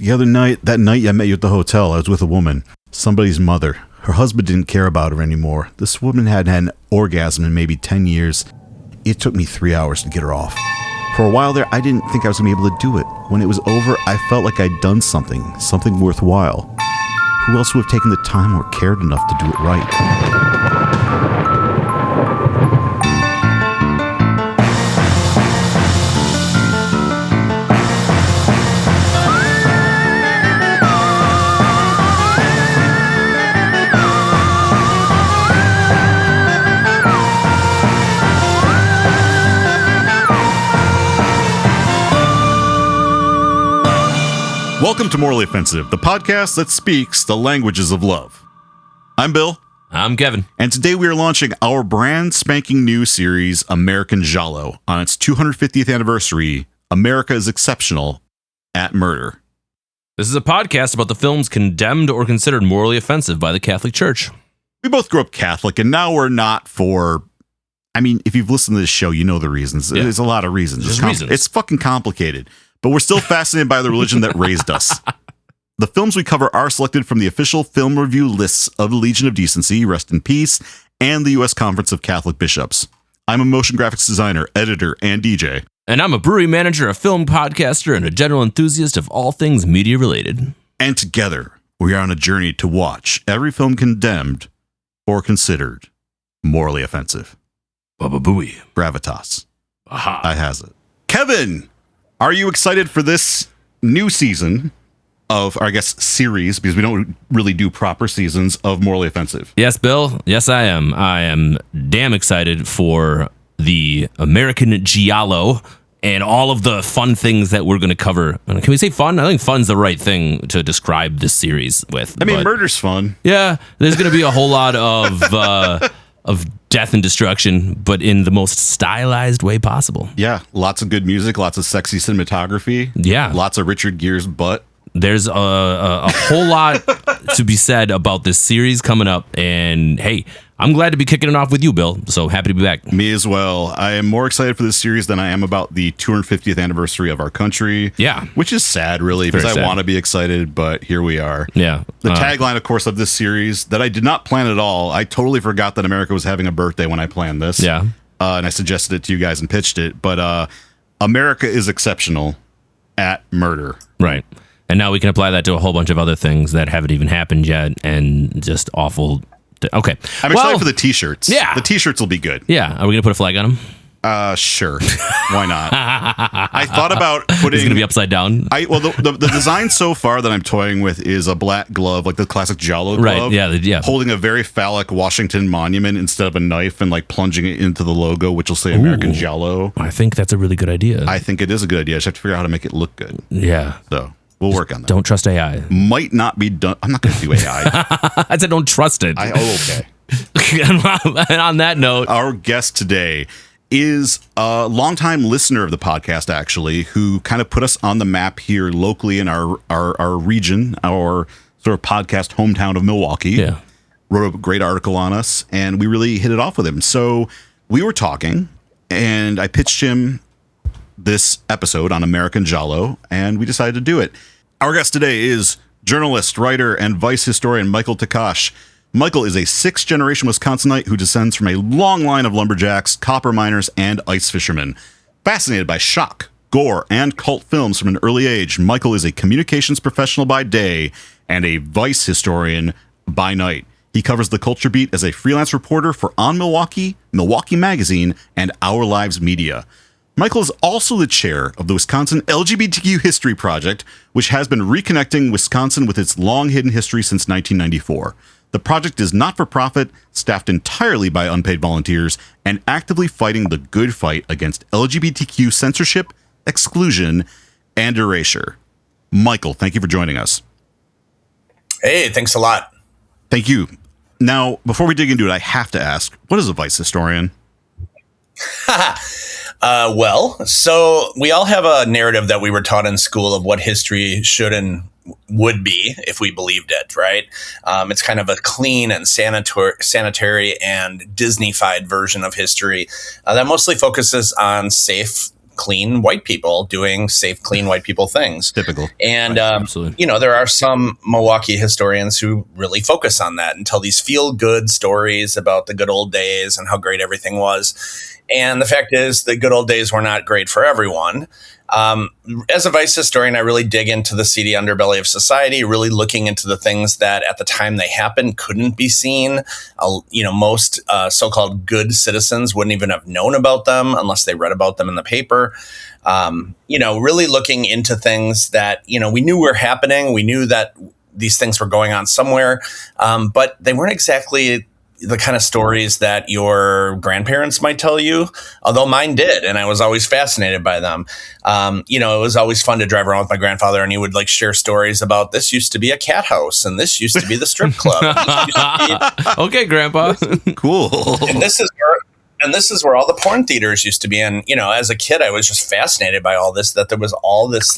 That night I met you at the hotel, I was with a woman, somebody's mother. Her husband didn't care about her anymore. This woman had had an orgasm in maybe 10 years. It took me 3 hours to get her off. For a while there, I didn't think I was going to be able to do it. When it was over, I felt like I'd done something worthwhile. Who else would have taken the time or cared enough to do it right? Welcome to Morally Offensive, the podcast that speaks the languages of love. I'm Bill. I'm Kevin. And today we are launching our brand spanking new series, American Giallo. On its 250th anniversary, America is exceptional at murder. This is a podcast about the films condemned or considered morally offensive by the Catholic Church. We both grew up Catholic, and now we're not for... I mean, if you've listened to this show, you know the reasons. Yeah. There's a lot of reasons. It's fucking complicated. But we're still fascinated by the religion that raised us. The films we cover are selected from the official film review lists of the Legion of Decency, rest in peace, and the U.S. Conference of Catholic Bishops. I'm a motion graphics designer, editor, and DJ. And I'm a brewery manager, a film podcaster, and a general enthusiast of all things media related. And together, we are on a journey to watch every film condemned or considered morally offensive. Baba Booey. Gravitas. Aha. I has it. Kevin! Are you excited for this new season of, or I guess, series, because we don't really do proper seasons of Morally Offensive? Yes, Bill. Yes, I am. I am damn excited for the American Giallo and all of the fun things that we're going to cover. Can we say fun? I think fun's the right thing to describe this series with. I mean, murder's fun. Yeah, there's going to be a whole lot of death and destruction, but in the most stylized way possible. Yeah, lots of good music, lots of sexy cinematography. Yeah. Lots of Richard Gere's butt. There's a whole lot to be said about this series coming up, and hey, I'm glad to be kicking it off with you, Bill, so happy to be back. Me as well. I am more excited for this series than I am about the 250th anniversary of our country. Yeah. Which is sad, really, because I want to be excited, but here we are. Yeah. The tagline, of course, of this series that I did not plan at all. I totally forgot that America was having a birthday when I planned this. Yeah. And I suggested it to you guys and pitched it, but America is exceptional at murder. Right. And now we can apply that to a whole bunch of other things that haven't even happened yet and just awful. Okay. I'm excited for the t-shirts. Yeah. The t-shirts will be good. Yeah. Are we going to put a flag on them? Sure. Why not? I thought about putting... It's going to be upside down? The design so far that I'm toying with is a black glove, like the classic Giallo glove. Right, yeah. Holding a very phallic Washington monument instead of a knife and like plunging it into the logo, which will say American Giallo. I think that's a really good idea. I think it is a good idea. I just have to figure out how to make it look good. Yeah. So... we'll work on that. Don't trust AI. Might not be done. I'm not going to do AI. I said don't trust it. Okay. And on that note, our guest today is a longtime listener of the podcast, actually, who kind of put us on the map here locally in our region, our sort of podcast hometown of Milwaukee. Yeah. Wrote a great article on us, and we really hit it off with him. So we were talking, and I pitched him this episode on American Giallo, and we decided to do it. Our guest today is journalist, writer, and Vice historian Michail Takach. Michail is a sixth-generation Wisconsinite who descends from a long line of lumberjacks, copper miners, and ice fishermen. Fascinated by shock, gore, and cult films from an early age, Michail is a communications professional by day and a Vice historian by night. He covers the culture beat as a freelance reporter for On Milwaukee, Milwaukee Magazine, and Our Lives Media. Michail is also the chair of the Wisconsin LGBTQ History Project, which has been reconnecting Wisconsin with its long-hidden history since 1994. The project is not-for-profit, staffed entirely by unpaid volunteers, and actively fighting the good fight against LGBTQ censorship, exclusion, and erasure. Michail, thank you for joining us. Hey, thanks a lot. Thank you. Now, before we dig into it, I have to ask, what is a Vice historian? So we all have a narrative that we were taught in school of what history should and would be if we believed it, right? It's kind of a clean and sanitary and Disney-fied version of history that mostly focuses on safe clean white people doing safe, clean white people things. Typical. And, absolutely. there are some Milwaukee historians who really focus on that and tell these feel good stories about the good old days and how great everything was. And the fact is, the good old days were not great for everyone. As a Vice historian, I really dig into the seedy underbelly of society, really looking into the things that at the time they happened couldn't be seen. Most so-called good citizens wouldn't even have known about them unless they read about them in the paper. Really looking into things that, we knew were happening. We knew that these things were going on somewhere, but they weren't exactly the kind of stories that your grandparents might tell you, although mine did. And I was always fascinated by them. It was always fun to drive around with my grandfather, and he would share stories about this used to be a cat house and this used to be the strip club. Okay, Grandpa. Cool. And this is where all the porn theaters used to be. And, as a kid, I was just fascinated by all this, that there was all this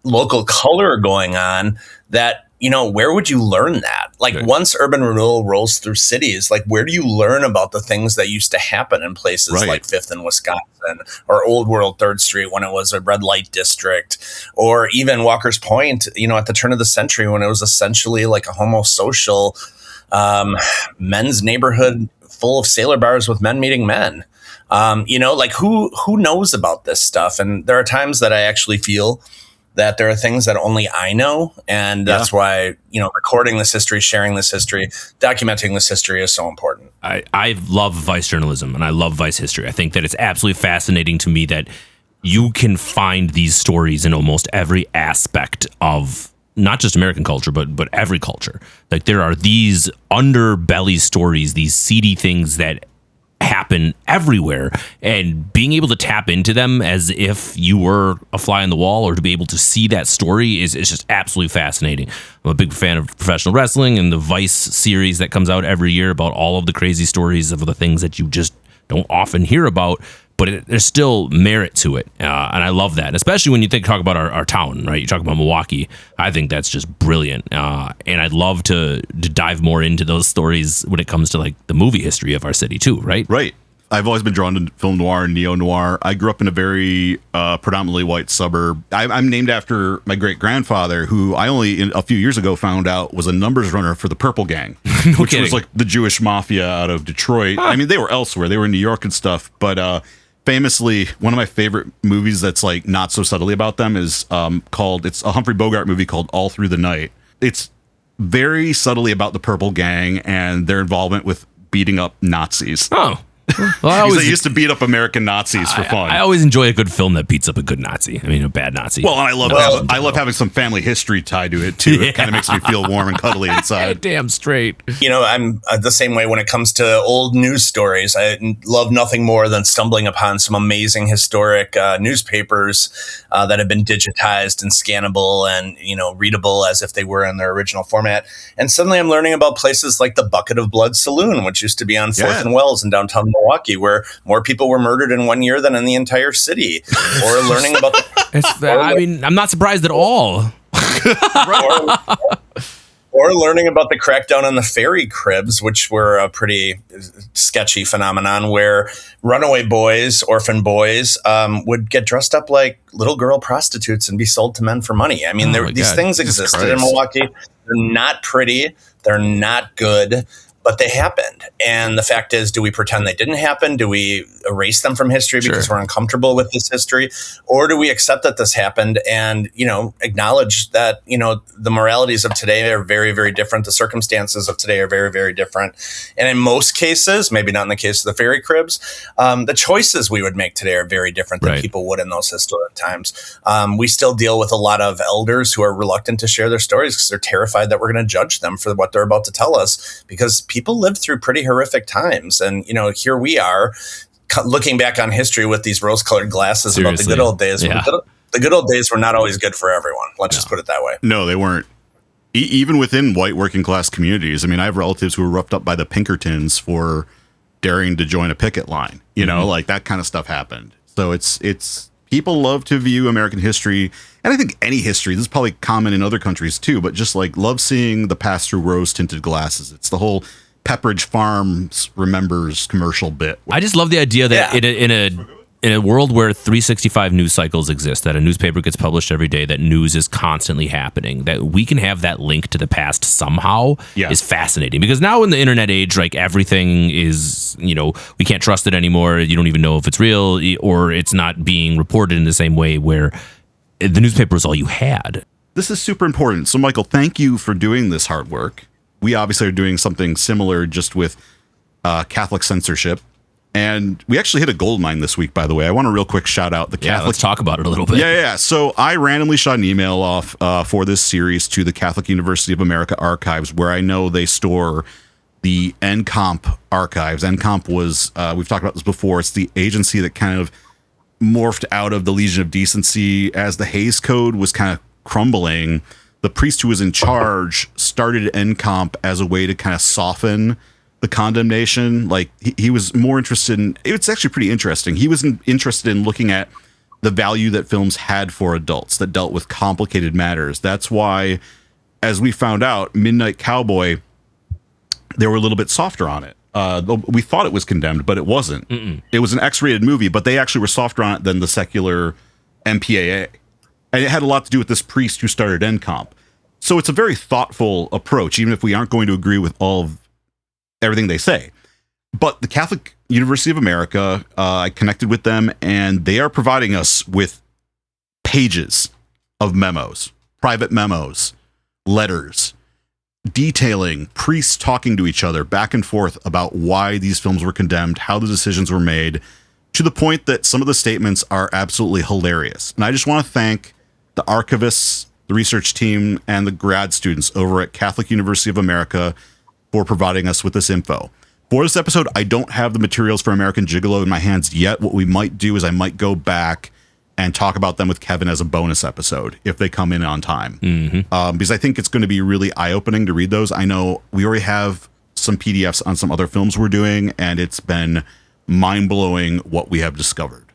local color going on that, where would you learn that? Once urban renewal rolls through cities, where do you learn about the things that used to happen in places like Fifth and Wisconsin, or Old World 3rd Street when it was a red light district, or even Walker's Point, at the turn of the century when it was essentially like a homosocial men's neighborhood full of sailor bars with men meeting men. Who knows about this stuff? And there are times that I actually feel that there are things that only I know. And that's why, recording this history, sharing this history, documenting this history is so important. I love Vice journalism and I love Vice history. I think that it's absolutely fascinating to me that you can find these stories in almost every aspect of not just American culture, but every culture. There are these underbelly stories, these seedy things that happen everywhere, and being able to tap into them as if you were a fly on the wall, or to be able to see that story is just absolutely fascinating. I'm a big fan of professional wrestling and the Vice series that comes out every year about all of the crazy stories of the things that you just don't often hear about, but there's still merit to it. And I love that, especially when you talk about our town, right? You talk about Milwaukee. I think that's just brilliant. And I'd love to dive more into those stories when it comes to the movie history of our city too, right? Right. I've always been drawn to film noir and neo-noir. I grew up in a very predominantly white suburb. I'm named after my great-grandfather, who I only a few years ago found out was a numbers runner for the Purple Gang, which was the Jewish mafia out of Detroit. Huh. I mean, they were elsewhere. They were in New York and stuff, but famously, one of my favorite movies that's not so subtly about them is it's a Humphrey Bogart movie called All Through the Night. It's very subtly about the Purple Gang and their involvement with beating up Nazis. Oh. Well, they used to beat up American Nazis for fun. I always enjoy a good film that beats up a good Nazi. I mean, a bad Nazi. Well, and I love having some family history tied to it too. Yeah. It kind of makes me feel warm and cuddly inside. Damn straight. I'm the same way when it comes to old news stories. I love nothing more than stumbling upon some amazing historic newspapers that have been digitized and scannable and readable as if they were in their original format. And suddenly I'm learning about places like the Bucket of Blood Saloon, which used to be on 4th and Wells in downtown Milwaukee, where more people were murdered in 1 year than in the entire city. Or learning about I'm not surprised at all. Or learning about the crackdown on the ferry cribs, which were a pretty sketchy phenomenon where runaway boys, orphan boys, would get dressed up like little girl prostitutes and be sold to men for money. I mean, these things existed in Milwaukee. They're not pretty. They're not good. But they happened. And the fact is, do we pretend they didn't happen? Do we erase them from history because we're uncomfortable with this history? Or do we accept that this happened and, acknowledge that, the moralities of today are very, very different. The circumstances of today are very, very different. And in most cases, maybe not in the case of the ferry cribs, the choices we would make today are very different than people would in those historic times. We still deal with a lot of elders who are reluctant to share their stories because they're terrified that we're going to judge them for what they're about to tell us, because people lived through pretty horrific times. And, here we are looking back on history with these rose-colored glasses about the good old days. Yeah. The good old days were not always good for everyone. Let's just put it that way. No, they weren't. Even within white working class communities. I mean, I have relatives who were roughed up by the Pinkertons for daring to join a picket line. That kind of stuff happened. So it's people love to view American history, and I think any history, this is probably common in other countries too, but just love seeing the pass through rose tinted glasses. It's the whole Pepperidge Farms remembers commercial bit. I just love the idea that in a in a world where 365 news cycles exist, that a newspaper gets published every day, that news is constantly happening, that we can have that link to the past somehow is fascinating. Because now in the internet age, like everything is, we can't trust it anymore. You don't even know if it's real or it's not being reported in the same way where the newspaper is all you had. This is super important. So, Michael, thank you for doing this hard work. We obviously are doing something similar just with Catholic censorship. And we actually hit a gold mine this week, by the way. I want to real quick shout out the Catholic. Let's talk about it a little bit. Yeah. So I randomly shot an email off for this series to the Catholic University of America archives, where I know they store the NCOMP archives. NCOMP was, we've talked about this before, it's the agency that kind of morphed out of the Legion of Decency as the Hays Code was kind of crumbling. The priest who was in charge started NCOMP as a way to kind of soften the condemnation. Like he was more interested in, it's actually pretty interesting. He was interested in looking at the value that films had for adults that dealt with complicated matters. That's why, as we found out, Midnight Cowboy, they were a little bit softer on it. We thought it was condemned, but it wasn't. It was an X-rated movie, but they actually were softer on it than the secular MPAA. And it had a lot to do with this priest who started NCOMP. So it's a very thoughtful approach, even if we aren't going to agree with all of everything they say. But the Catholic University of America, I connected with them, and they are providing us with pages of memos, private memos, letters, detailing priests talking to each other back and forth about why these films were condemned, how the decisions were made, to the point that some of the statements are absolutely hilarious. And I just want to thank the archivists, the research team, and the grad students over at Catholic University of America for providing us with this info. For this episode, I don't have the materials for American Gigolo in my hands yet. What we might do is I might go back and talk about them with Kevin as a bonus episode if they come in on time. Because I think it's going to be really eye-opening to read those. I know we already have some PDFs on some other films we're doing, and it's been mind-blowing what we have discovered.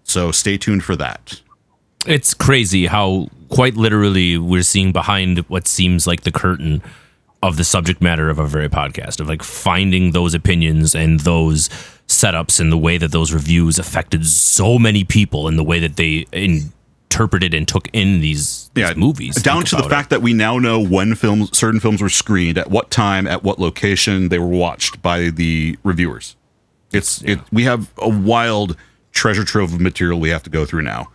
So stay tuned for that. It's crazy how quite literally we're seeing behind what seems like the curtain of the subject matter of our very podcast, of like finding those opinions and those setups and the way that those reviews affected so many people and the way that they interpreted and took in these movies. Down to the fact that we now know when certain films were screened, at what time, at what location they were watched by the reviewers. We have a wild treasure trove of material we have to go through now,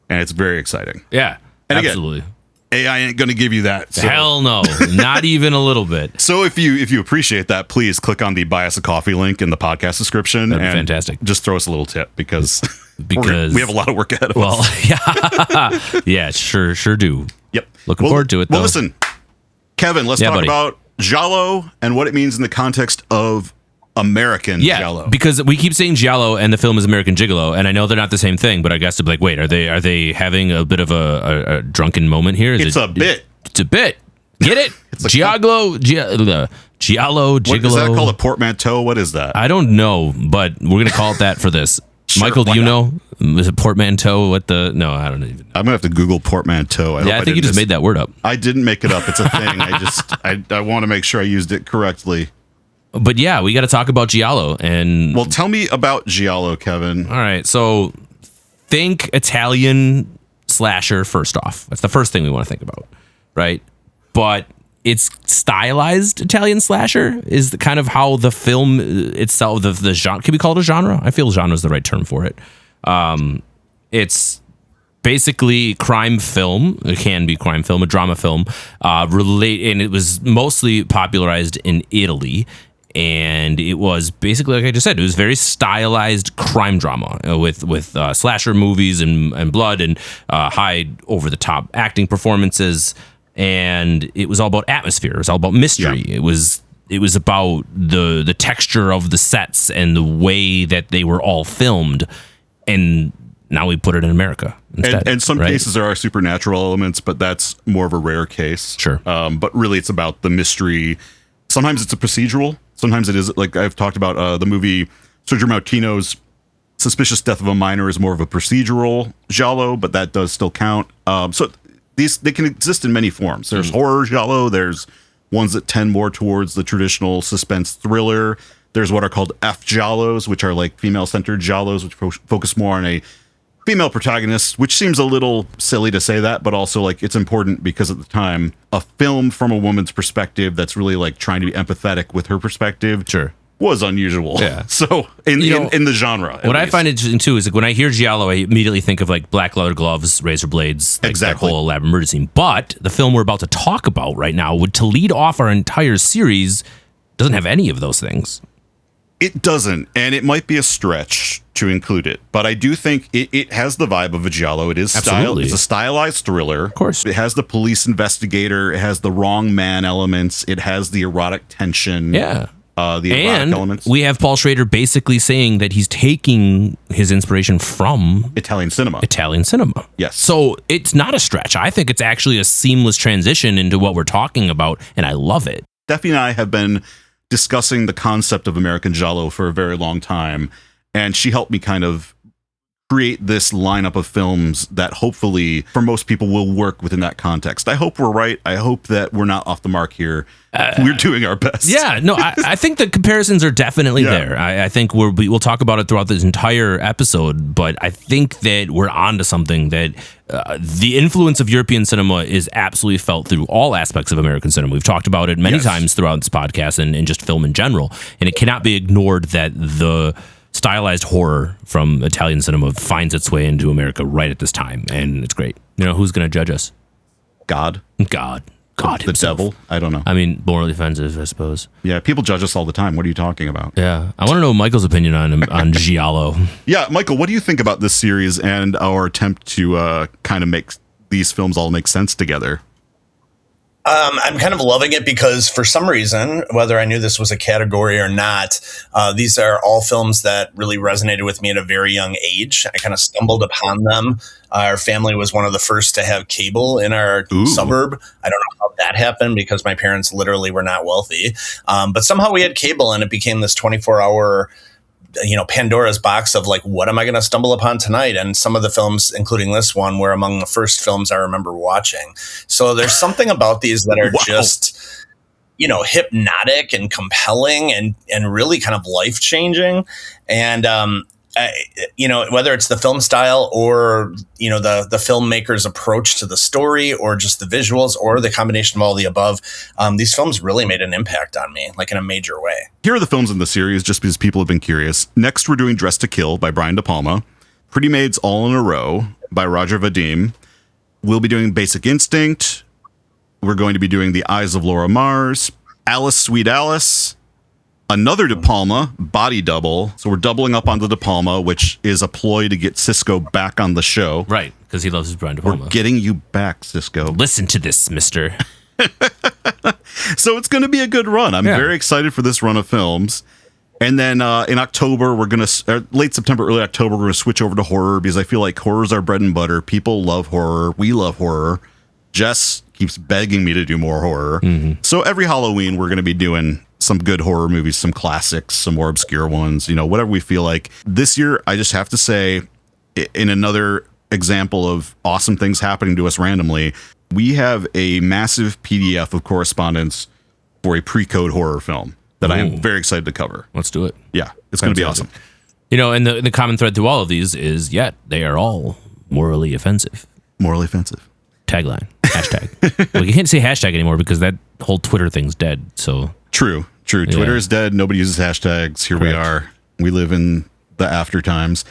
and it's very exciting. Yeah, and absolutely. Again, AI ain't going to give you that. So. Hell no, not even a little bit. So if you appreciate that, please click on the Buy Us a Coffee link in the podcast description. That'd be fantastic. Just throw us a little tip because we have a lot of work ahead of us. Yeah, sure do. Yep. Looking forward to it, though. Well, listen, Kevin, let's talk about Giallo and what it means in the context of American Giallo. Because we keep saying Giallo and the film is American Gigolo, and I know they're not the same thing, but I guess to be like, wait, are they having a bit of a drunken moment here? It's a bit. It's a bit. Get it? Giallo, Gigolo. What is that called? A portmanteau? What is that? I don't know, but we're gonna call it that for this. Sure, Michael, do you know? Is it portmanteau? No, I don't even know. I'm gonna have to Google portmanteau. I think you just made that word up. I didn't make it up. It's a thing. I want to make sure I used it correctly. But yeah, we got to talk about Giallo. Well, tell me about Giallo, Kevin. All right, so think Italian slasher first off. That's the first thing we want to think about, right? But it's stylized Italian slasher is kind of how the film itself, the genre, can we call it a genre? I feel genre is the right term for it. It's basically crime film. It can be crime film, a drama film, and it was mostly popularized in Italy. And it was basically, like I just said, it was very stylized crime drama with slasher movies and blood and high over the top acting performances. And it was all about atmosphere. It was all about mystery. Yeah. It was about the texture of the sets and the way that they were all filmed. And now we put it in America instead. And some cases there are supernatural elements, but that's more of a rare case. Sure. But really it's about the mystery. Sometimes it's a procedural. Sometimes it is, like I've talked about, the movie Sergio Martino's Suspicious Death of a Minor is more of a procedural giallo, but that does still count. So they can exist in many forms. There's horror giallo. There's ones that tend more towards the traditional suspense thriller. There's what are called F Giallos, which are like female-centered Giallos, which focus more on a female protagonist, which seems a little silly to say that, but also like it's important because at the time, a film from a woman's perspective that's really like trying to be empathetic with her perspective was unusual. Yeah. So in the genre. What I find interesting too is like when I hear Giallo, I immediately think of like black leather gloves, razor blades, like that whole elaborate murder scene. But the film we're about to talk about right now, to lead off our entire series, doesn't have any of those things. It doesn't, and it might be a stretch to include it, but I do think it has the vibe of a Giallo. It is styled. It's a stylized thriller. Of course. It has the police investigator. It has the wrong man elements. It has the erotic tension. Yeah. The erotic elements. We have Paul Schrader basically saying that he's taking his inspiration from Italian cinema. Yes. So it's not a stretch. I think it's actually a seamless transition into what we're talking about, and I love it. Steffi and I have been discussing the concept of American Giallo for a very long time, and she helped me kind of create this lineup of films that hopefully for most people will work within that context. I hope we're right. I hope that we're not off the mark here. We're doing our best. Yeah, no, I think the comparisons are definitely there. I think we'll talk about it throughout this entire episode, but I think that we're onto something that the influence of European cinema is absolutely felt through all aspects of American cinema. We've talked about it many times throughout this podcast and just film in general, and it cannot be ignored that the stylized horror from Italian cinema finds its way into America right at this time, and it's great. You know, who's going to judge us? God. The himself. Devil. I don't know. I mean, morally offensive, I suppose. Yeah, people judge us all the time. What are you talking about? Yeah, I want to know Michael's opinion on Giallo. Yeah, Michael, what do you think about this series and our attempt to kind of make these films all make sense together? I'm kind of loving it because for some reason, whether I knew this was a category or not, these are all films that really resonated with me at a very young age. I kind of stumbled upon them. Our family was one of the first to have cable in our suburb. I don't know how that happened because my parents literally were not wealthy. But somehow we had cable and it became this 24-hour Pandora's box of like, what am I going to stumble upon tonight? And some of the films, including this one, were among the first films I remember watching. So there's something about these that are just, hypnotic and compelling and really kind of life-changing. And, whether it's the film style or, the filmmaker's approach to the story or just the visuals or the combination of all the above, these films really made an impact on me, like in a major way. Here are the films in the series, just because people have been curious. Next, we're doing Dressed to Kill by Brian De Palma, Pretty Maids All in a Row by Roger Vadim. We'll be doing Basic Instinct. We're going to be doing The Eyes of Laura Mars, Alice, Sweet Alice, another De Palma, Body Double. So we're doubling up on the De Palma, which is a ploy to get Cisco back on the show. Right, because he loves his Brian De Palma. We're getting you back, Cisco. Listen to this, mister. So it's going to be a good run. I'm very excited for this run of films. And then in October, late September, early October, we're going to switch over to horror because I feel like horror is our bread and butter. People love horror. We love horror. Jess keeps begging me to do more horror. Mm-hmm. So every Halloween, we're going to be doing some good horror movies, some classics, some more obscure ones, whatever we feel like. This year, I just have to say, in another example of awesome things happening to us randomly, we have a massive PDF of correspondence for a pre-code horror film that I am very excited to cover. Let's do it. Yeah, it's going to be awesome. And the common thread through all of these is, they are all morally offensive. Morally offensive. Tagline. Hashtag. Well, you can't say hashtag anymore because that whole Twitter thing's dead. So True. Twitter is dead. Nobody uses hashtags. Here we are. We live in the after times.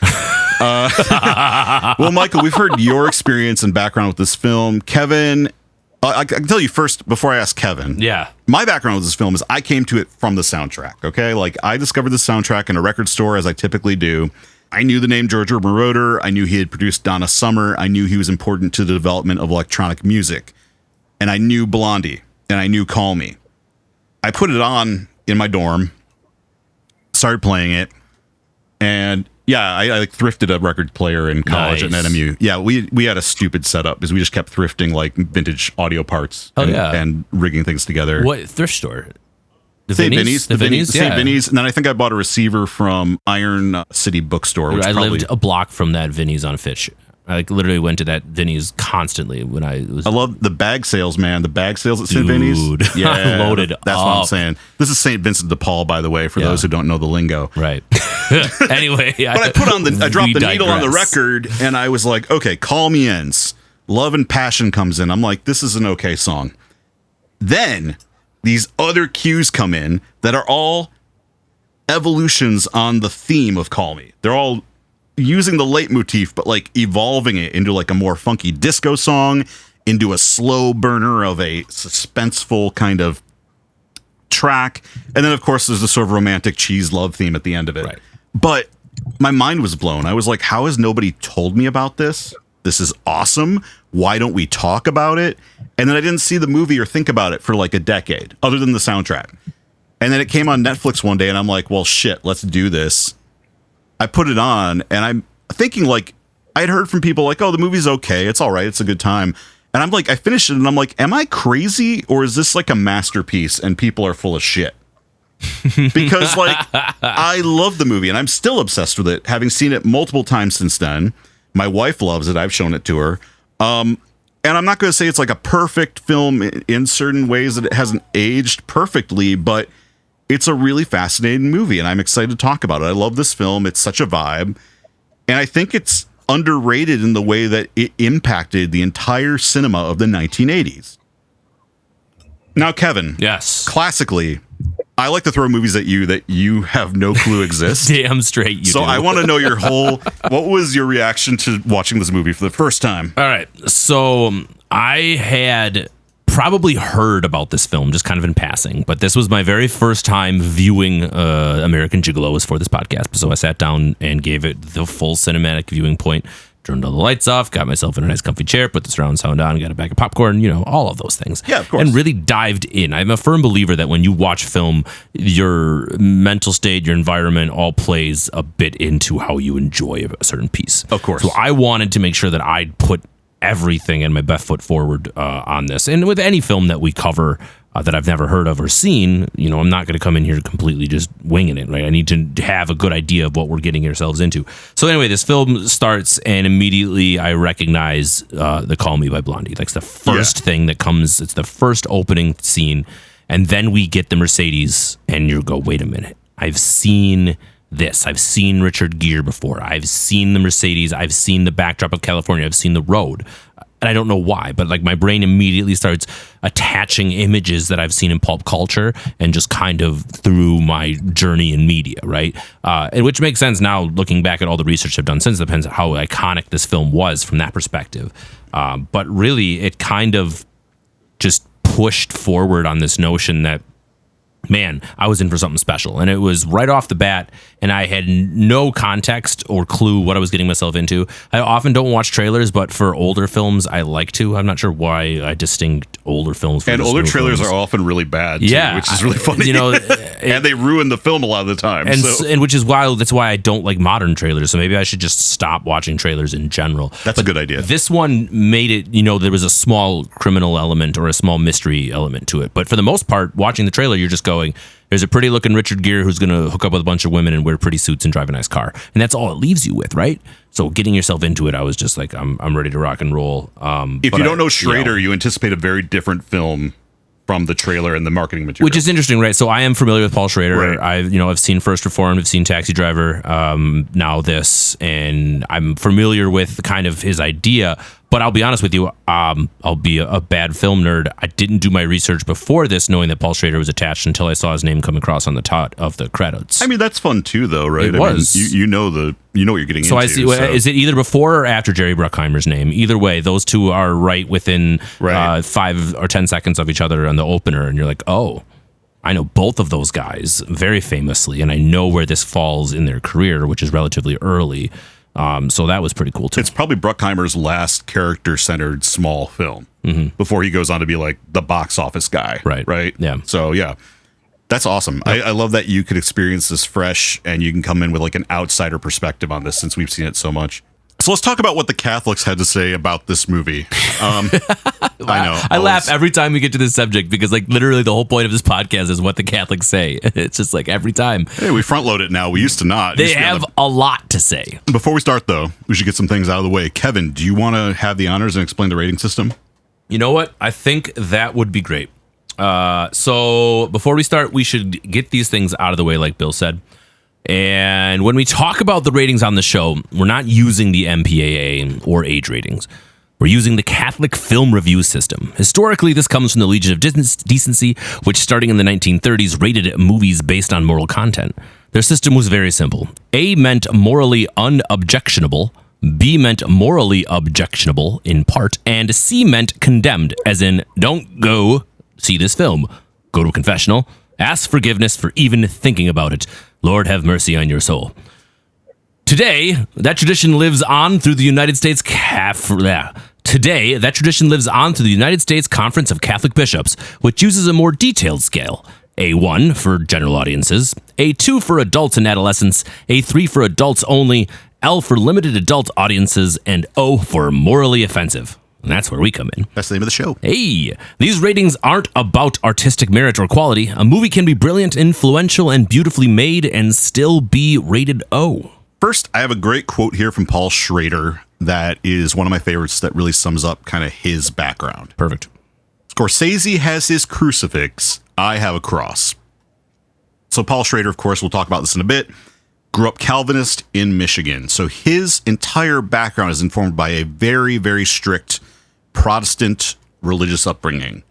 Well, Michael, we've heard your experience and background with this film. Kevin, I can tell you first before I ask Kevin. Yeah. My background with this film is I came to it from the soundtrack. Okay. Like I discovered the soundtrack in a record store as I typically do. I knew the name Giorgio Moroder. I knew he had produced Donna Summer. I knew he was important to the development of electronic music. And I knew Blondie and I knew Call Me. I put it on in my dorm, started playing it, and I like thrifted a record player in college at NMU. Yeah, we had a stupid setup because we just kept thrifting like vintage audio parts and rigging things together. What thrift store? The St. Vinny's? Vinny's? St. Vinny's. And then I think I bought a receiver from Iron City Bookstore. Which I lived a block from that Vinny's on Fitch. I like literally went to that Vinny's constantly when I was. I love the bag sales, man. The bag sales at St. Vinny's. Yeah, loaded. That's what I'm saying. This is St. Vincent de Paul, by the way, for those who don't know the lingo. Right. Anyway, but I dropped the needle on the record, and I was like, okay, Call Me Ends. Love and Passion comes in. I'm like, this is an okay song. Then these other cues come in that are all evolutions on the theme of Call Me. They're all using the leitmotif, but like evolving it into like a more funky disco song, into a slow burner of a suspenseful kind of track. And then of course there's the sort of romantic cheese love theme at the end of it. Right. But my mind was blown. I was like, how has nobody told me about this? This is awesome. Why don't we talk about it? And then I didn't see the movie or think about it for like a decade, other than the soundtrack. And then it came on Netflix one day and I'm like, well, shit, let's do this. I put it on and I'm thinking like, I'd heard from people like, oh, the movie's okay. It's all right. It's a good time. And I'm like, I finished it and I'm like, am I crazy or is this like a masterpiece and people are full of shit? Because like, I love the movie and I'm still obsessed with it, having seen it multiple times since then. My wife loves it. I've shown it to her. And I'm not going to say it's like a perfect film in certain ways that it hasn't aged perfectly, but it's a really fascinating movie and I'm excited to talk about it. I love this film. It's such a vibe. And I think it's underrated in the way that it impacted the entire cinema of the 1980s. Now, Kevin. Yes. Classically, I like to throw movies at you that you have no clue exist. Damn straight you So do. I want to know what was your reaction to watching this movie for the first time? All right. So I had probably heard about this film just kind of in passing, but this was my very first time viewing American Gigolo was for this podcast. So I sat down and gave it the full cinematic viewing point, turned all the lights off, got myself in a nice comfy chair, put the surround sound on, got a bag of popcorn, all of those things. Yeah, of course. And really dived in. I'm a firm believer that when you watch film, your mental state, your environment all plays a bit into how you enjoy a certain piece. Of course. So I wanted to make sure that I'd put everything and my best foot forward on this. And with any film that we cover that I've never heard of or seen, I'm not going to come in here completely just winging it, right? I need to have a good idea of what we're getting ourselves into. So anyway, this film starts and immediately I recognize the Call Me by Blondie. That's the first thing that comes. It's the first opening scene. And then we get the Mercedes and you go, wait a minute. I've seen this. I've seen Richard Gere before. I've seen the Mercedes. I've seen the backdrop of California. I've seen the road. And I don't know why, but like my brain immediately starts attaching images that I've seen in pulp culture and just kind of through my journey in media, right? And which makes sense now looking back at all the research I've done since. Depends on how iconic this film was from that perspective. But really, it kind of just pushed forward on this notion that, man, I was in for something special. And it was right off the bat, and I had no context or clue what I was getting myself into. I often don't watch trailers, but for older films, I like to. I'm not sure why I distinct older films from and older trailers films. are often really bad, too, yeah, which is really funny. And they ruin the film a lot of the time. And which is why that's why I don't like modern trailers. So maybe I should just stop watching trailers in general. That's a good idea. This one made it, there was a small criminal element or a small mystery element to it. But for the most part, watching the trailer, you're just going, there's a pretty looking Richard Gere who's going to hook up with a bunch of women and wear pretty suits and drive a nice car. And that's all it leaves you with, right? So getting yourself into it, I was just like, I'm ready to rock and roll. If you don't know Schrader, you anticipate a very different film from the trailer and the marketing material. Which is interesting, right? So I am familiar with Paul Schrader. Right. I've seen First Reformed, I've seen Taxi Driver, now this, and I'm familiar with kind of his idea. But I'll be honest with you, I'll be a bad film nerd. I didn't do my research before this, knowing that Paul Schrader was attached until I saw his name come across on the top of the credits. I mean, that's fun too, though, right? It was. You know what you're getting into. So I see. Is it either before or after Jerry Bruckheimer's name? Either way, those two are right within 5 or 10 seconds of each other on the opener, and you're like, oh, I know both of those guys very famously, and I know where this falls in their career, which is relatively early. So that was pretty cool too. It's probably Bruckheimer's last character-centered small film before he goes on to be like the box office guy. Right. Yeah. So yeah, that's awesome. Yep. I love that you could experience this fresh and you can come in with like an outsider perspective on this since we've seen it so much. So let's talk about what the Catholics had to say about this movie. I know. I laugh every time we get to this subject because, like, literally the whole point of this podcast is what the Catholics say. It's just like every time. Hey, we front load it now. We used to not. They have a lot to say. Before we start, though, we should get some things out of the way. Kevin, do you want to have the honors and explain the rating system? You know what? I think that would be great. So before we start, we should get these things out of the way, like Bill said. And when we talk about the ratings on the show, we're not using the MPAA or age ratings. We're using the Catholic Film Review System. Historically, this comes from the Legion of Decency, which starting in the 1930s rated movies based on moral content. Their system was very simple. A meant morally unobjectionable, B meant morally objectionable in part, and C meant condemned, as in don't go see this film. Go to a confessional, ask forgiveness for even thinking about it. Lord have mercy on your soul. Today, that tradition lives on through the United States Conference of Catholic Bishops, which uses a more detailed scale. A1 for general audiences, A2 for adults and adolescents, A3 for adults only, L for limited adult audiences, and O for morally offensive. And that's where we come in. That's the name of the show. Hey, these ratings aren't about artistic merit or quality. A movie can be brilliant, influential, and beautifully made and still be rated O. First, I have a great quote here from Paul Schrader that is one of my favorites that really sums up kind of his background. Perfect. Scorsese has his crucifix. I have a cross. So Paul Schrader, of course, we'll talk about this in a bit, grew up Calvinist in Michigan. So his entire background is informed by a very, very strict Protestant religious upbringing.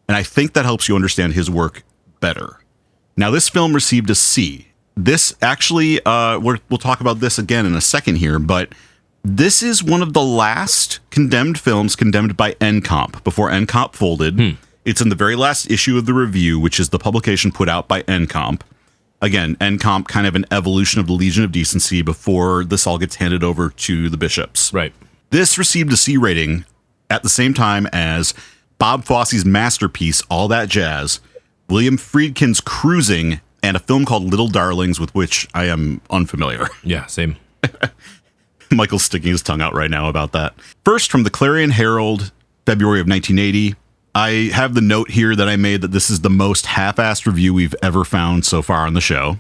And I think that helps you understand his work better. Now, this film received a C. This actually, we'll talk about this again in a second here, but this is one of the last condemned films condemned by NCOMP before NCOMP folded. It's in the very last issue of the review, which is the publication put out by NCOMP. Again, NCOMP kind of an evolution of the Legion of Decency before this all gets handed over to the bishops. Right. This received a C rating at the same time as Bob Fosse's masterpiece, All That Jazz, William Friedkin's Cruising, and a film called Little Darlings, with which I am unfamiliar. Yeah, same. Michael's sticking his tongue out right now about that. First, from the Clarion Herald, February of 1980, I have the note here that I made that this is the most half-assed review we've ever found so far on the show.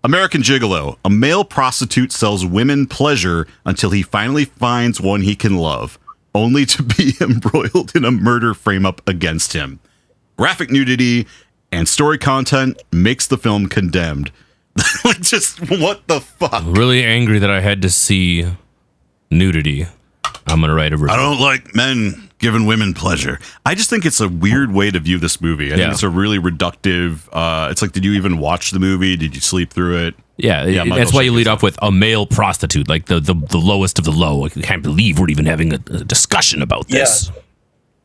American Gigolo. A male prostitute sells women pleasure until he finally finds one he can love, only to be embroiled in a murder frame-up against him. Graphic nudity and story content makes the film condemned. Like, just what the fuck? Really angry that I had to see nudity. I'm going to write a review. I don't like men giving women pleasure. I just think it's a weird way to view this movie. I think it's a really reductive. It's like, did you even watch the movie? Did you sleep through it? Yeah, that's why you lead off with a male prostitute, like the lowest of the low. I can't believe we're even having a discussion about this. Yeah.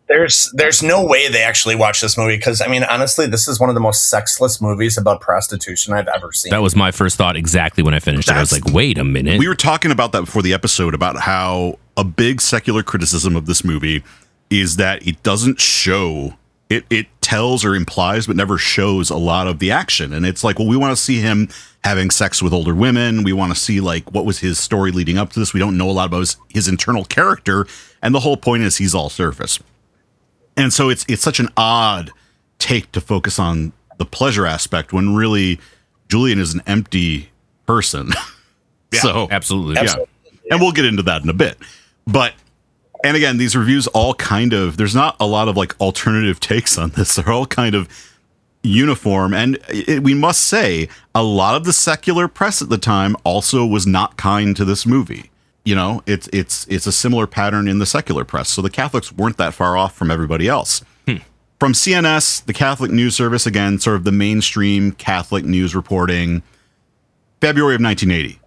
There's no way they actually watch this movie because, I mean, honestly, this is one of the most sexless movies about prostitution I've ever seen. That was my first thought exactly when I finished it. I was like, wait a minute. We were talking about that before the episode, about how a big secular criticism of this movie is that it doesn't show, it tells or implies but never shows a lot of the action. And it's like, well, we want to see him having sex with older women. We want to see, like, what was his story leading up to this. We don't know a lot about his internal character. And the whole point is he's all surface. And so it's such an odd take to focus on the pleasure aspect when really Julian is an empty person. Yeah, so absolutely. Yeah. And we'll get into that in a bit. But, and again, these reviews all kind of, there's not a lot of like alternative takes on this. They're all kind of uniform. And we must say, a lot of the secular press at the time also was not kind to this movie. You know, it's a similar pattern in the secular press. So the Catholics weren't that far off from everybody else. From CNS, the Catholic News Service, again, sort of the mainstream Catholic news reporting, February of 1980.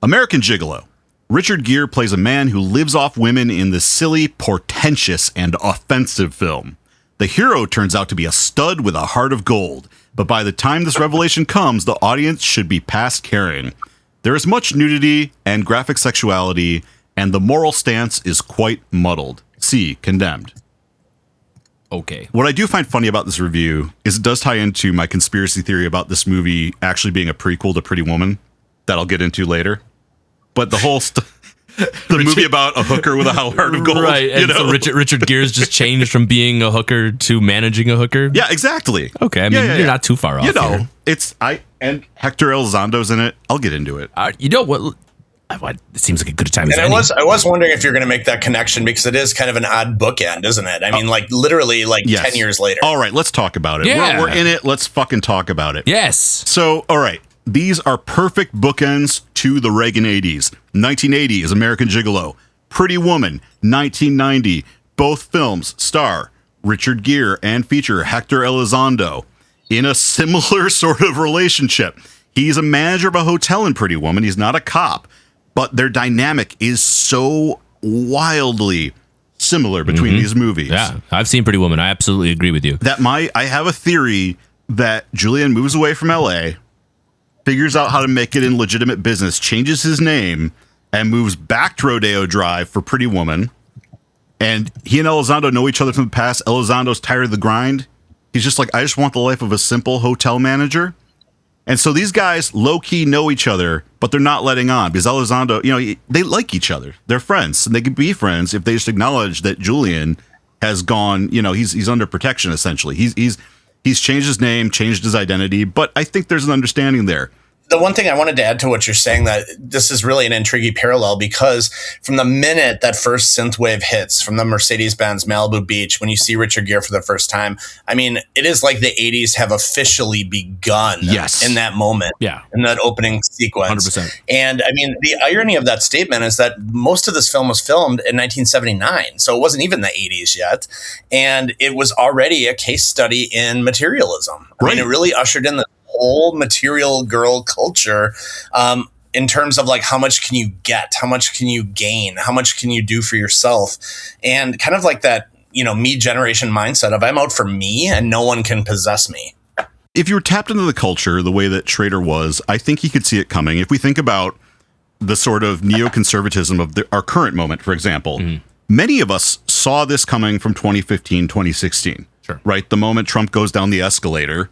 American Gigolo. Richard Gere plays a man who lives off women in this silly, portentous, and offensive film. The hero turns out to be a stud with a heart of gold, but by the time this revelation comes, the audience should be past caring. There is much nudity and graphic sexuality, and the moral stance is quite muddled. See, condemned. Okay. What I do find funny about this review is it does tie into my conspiracy theory about this movie actually being a prequel to Pretty Woman that I'll get into later. But the whole The movie about a hooker with a heart of gold. Right. And so Richard Gere's just changed from being a hooker to managing a hooker. Yeah, exactly. Okay. I mean, you're not too far off. Here. And Hector Elizondo's in it. I'll get into it. You know what? It seems like a good time. And I was wondering if you're going to make that connection, because it is kind of an odd bookend, isn't it? I mean, like literally, yes. 10 years later. All right, let's talk about it. Yeah. We're in it. Let's fucking talk about it. Yes. So, all right, these are perfect bookends to the Reagan 80s. 1980 is American Gigolo. Pretty Woman, 1990. Both films star Richard Gere and feature Hector Elizondo in a similar sort of relationship. He's a manager of a hotel in Pretty Woman. He's not a cop. But their dynamic is so wildly similar between these movies. Yeah, I've seen Pretty Woman. I absolutely agree with you. I have a theory that Julian moves away from LA, figures out how to make it in legitimate business, changes his name, and moves back to Rodeo Drive for Pretty Woman. And he and Elizondo know each other from the past. Elizondo's tired of the grind. He's just like, I just want the life of a simple hotel manager. And so these guys low-key know each other, but they're not letting on because Elizondo, they like each other. They're friends, and they can be friends if they just acknowledge that Julian has gone, he's under protection, essentially. He's changed his name, changed his identity, but I think there's an understanding there. The one thing I wanted to add to what you're saying, that this is really an intriguing parallel, because from the minute that first synthwave hits from the Mercedes-Benz Malibu Beach, when you see Richard Gere for the first time, I mean, it is like the 80s have officially begun in that moment, in that opening sequence. 100%. And I mean, the irony of that statement is that most of this film was filmed in 1979, so it wasn't even the 80s yet, and it was already a case study in materialism. I mean, it really ushered in the whole material girl culture, in terms of like, how much can you get, how much can you gain, how much can you do for yourself, and kind of like that, me generation mindset of I'm out for me and no one can possess me. If you were tapped into the culture the way that Schrader was, I think he could see it coming. If we think about the sort of neoconservatism of our current moment, for example, many of us saw this coming from 2015, 2016, right? The moment Trump goes down the escalator.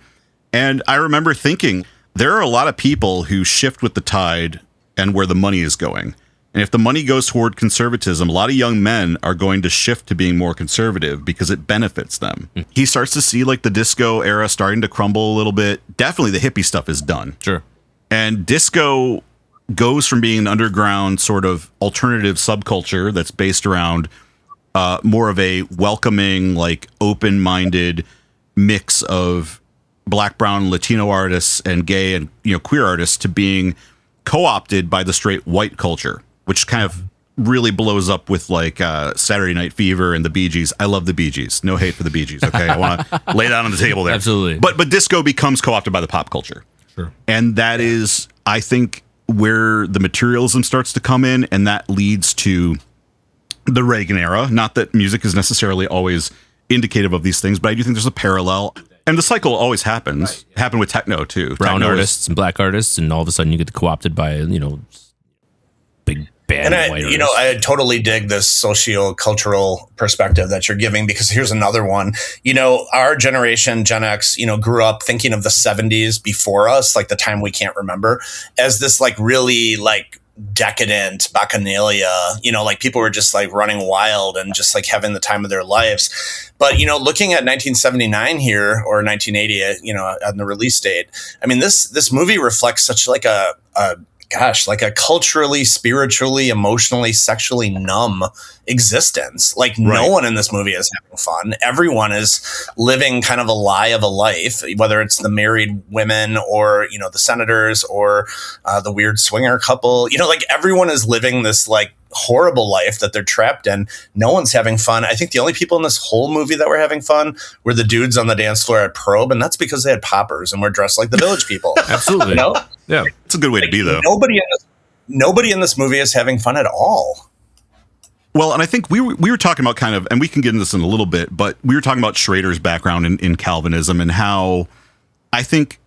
And I remember thinking, there are a lot of people who shift with the tide and where the money is going. And if the money goes toward conservatism, a lot of young men are going to shift to being more conservative because it benefits them. He starts to see like the disco era starting to crumble a little bit. Definitely the hippie stuff is done. Sure. And disco goes from being an underground sort of alternative subculture that's based around more of a welcoming, like open-minded mix of Black, brown, Latino artists and gay and queer artists, to being co-opted by the straight white culture, which kind of really blows up with like Saturday Night Fever and the Bee Gees. I love the Bee Gees. No hate for the Bee Gees. Okay, I want to lay that on the table there. Absolutely. But disco becomes co-opted by the pop culture. Sure. And that is, I think, where the materialism starts to come in, and that leads to the Reagan era. Not that music is necessarily always indicative of these things, but I do think there's a parallel. And the cycle always happens. Right, yeah. Happened with techno too. Brown techno artists and black artists, and all of a sudden you get co-opted by big band. And I totally dig this socio-cultural perspective that you're giving, because here's another one. Our generation, Gen X, grew up thinking of the 70s before us, like the time we can't remember, as this like really like decadent bacchanalia, like people were just like running wild and just like having the time of their lives. But, looking at 1979 here, or 1980, on the release date, I mean, this movie reflects such like a culturally, spiritually, emotionally, sexually numb existence. Like no one in this movie is having fun. Everyone is living kind of a lie of a life, whether it's the married women or, the senators or the weird swinger couple, like everyone is living this like horrible life that they're trapped in. No one's having fun. I think the only people in this whole movie that were having fun were the dudes on the dance floor at Probe, and that's because they had poppers and were dressed like the Village People. Absolutely. Yeah, it's a good way to be, though. Nobody in this movie is having fun at all. Well, and I think we were talking about kind of, and we can get into this in a little bit, but we were talking about Schrader's background in Calvinism, and how I think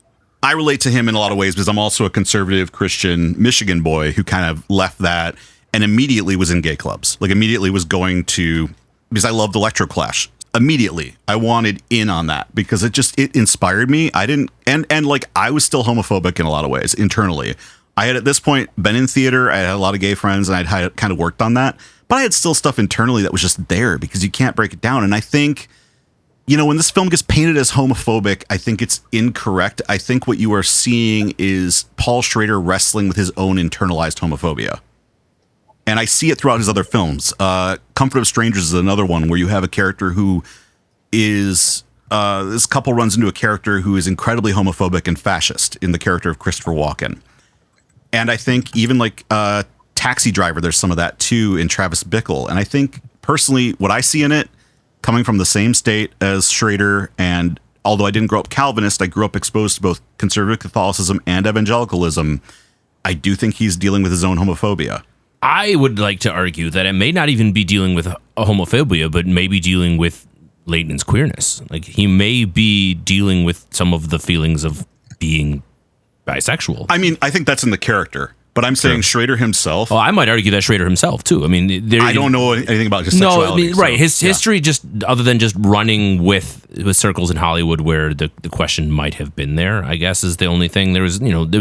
I relate to him in a lot of ways, because I'm also a conservative Christian Michigan boy who kind of left that and immediately was in gay clubs. Like immediately was going to, because I loved Electroclash. Immediately I wanted in on that because it inspired me. I didn't, and like I was still homophobic in a lot of ways internally, I had at this point been in theater. I had a lot of gay friends, and I'd kind of worked on that. But I had still stuff internally that was just there because you can't break it down. And I think, when this film gets painted as homophobic, I think it's incorrect. I think what you are seeing is Paul Schrader wrestling with his own internalized homophobia. And I see it throughout his other films. Comfort of Strangers is another one where you have a character who is... this couple runs into a character who is incredibly homophobic and fascist in the character of Christopher Walken. And I think even like Taxi Driver, there's some of that too in Travis Bickle. And I think personally what I see in it, coming from the same state as Schrader, and although I didn't grow up Calvinist, I grew up exposed to both conservative Catholicism and evangelicalism. I do think he's dealing with his own homophobia. I would like to argue that it may not even be dealing with a homophobia, but maybe dealing with Leighton's queerness. Like, he may be dealing with some of the feelings of being bisexual. I mean, I think that's in the character, but I'm saying Schrader himself. Well, I might argue that Schrader himself too. I mean, I don't know anything about his sexuality. No, I mean, right. His history, just other than just running with circles in Hollywood where the question might have been there, I guess, is the only thing. There was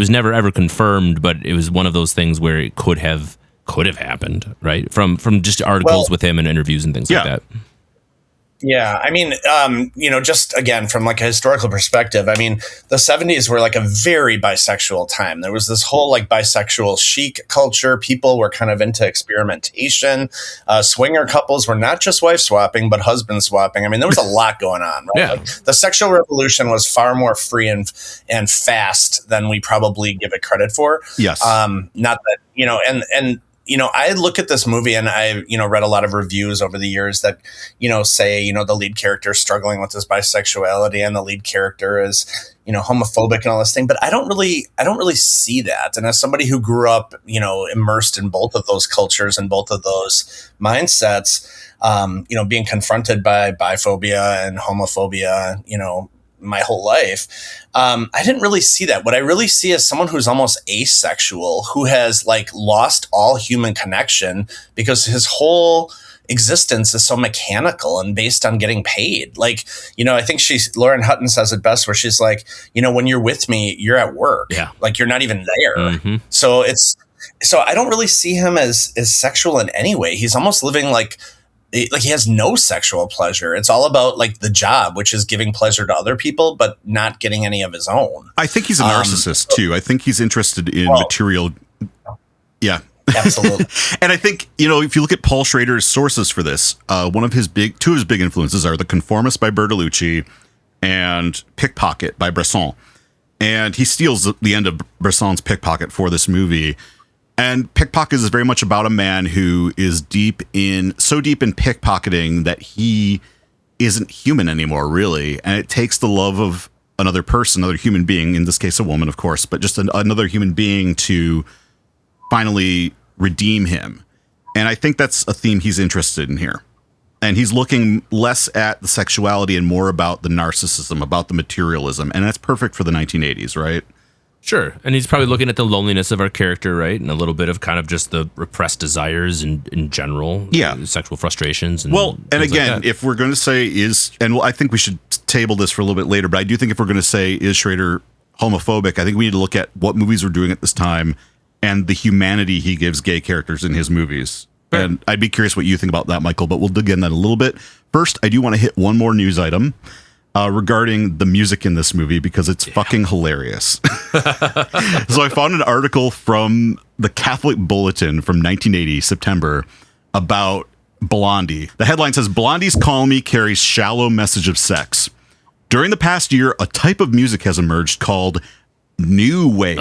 never ever confirmed, but it was one of those things where it could have happened, right? From just articles with him and interviews and things like that. Yeah, I mean, just again, from like a historical perspective, I mean, the 70s were like a very bisexual time. There was this whole like bisexual chic culture. People were kind of into experimentation. Swinger couples were not just wife swapping, but husband swapping. I mean, there was a lot going on, right? Yeah. Like, the sexual revolution was far more free and fast than we probably give it credit for. Yes. Not that, I look at this movie and I, read a lot of reviews over the years that, say, the lead character is struggling with his bisexuality and the lead character is, homophobic and all this thing. But I don't really see that. And as somebody who grew up, immersed in both of those cultures and both of those mindsets, being confronted by biphobia and homophobia, my whole life, I didn't really see that. What I really see is someone who's almost asexual, who has like lost all human connection because his whole existence is so mechanical and based on getting paid. Like, I think Lauren Hutton says it best, where she's like, when you're with me, you're at work. Yeah. Like, you're not even there. Mm-hmm. So I don't really see him as sexual in any way. He's almost living like he has no sexual pleasure. It's all about like the job, which is giving pleasure to other people, but not getting any of his own. I think he's a narcissist too. I think he's interested in material. Yeah, absolutely. And I think, if you look at Paul Schrader's sources for this, two of his big influences are The Conformist by Bertolucci and Pickpocket by Bresson. And he steals the end of Bresson's Pickpocket for this movie. And Pickpocket is very much about a man who is so deep in pickpocketing that he isn't human anymore, really. And it takes the love of another person, another human being, in this case, a woman, of course, but just another human being to finally redeem him. And I think that's a theme he's interested in here. And he's looking less at the sexuality and more about the narcissism, about the materialism. And that's perfect for the 1980s, right? Sure. And he's probably looking at the loneliness of our character, right? And a little bit of kind of just the repressed desires in general. Yeah. Sexual frustrations. And again, if we're going to say I think we should table this for a little bit later, but I do think if we're going to say, is Schrader homophobic, I think we need to look at what movies were doing at this time and the humanity he gives gay characters in his movies. Sure. And I'd be curious what you think about that, Michael, but we'll dig in that a little bit. First, I do want to hit one more news item. Regarding the music in this movie, because it's fucking hilarious. So I found an article from the Catholic Bulletin from 1980, September, about Blondie. The headline says, "Blondie's Call Me carries shallow message of sex. During the past year, a type of music has emerged called new wave.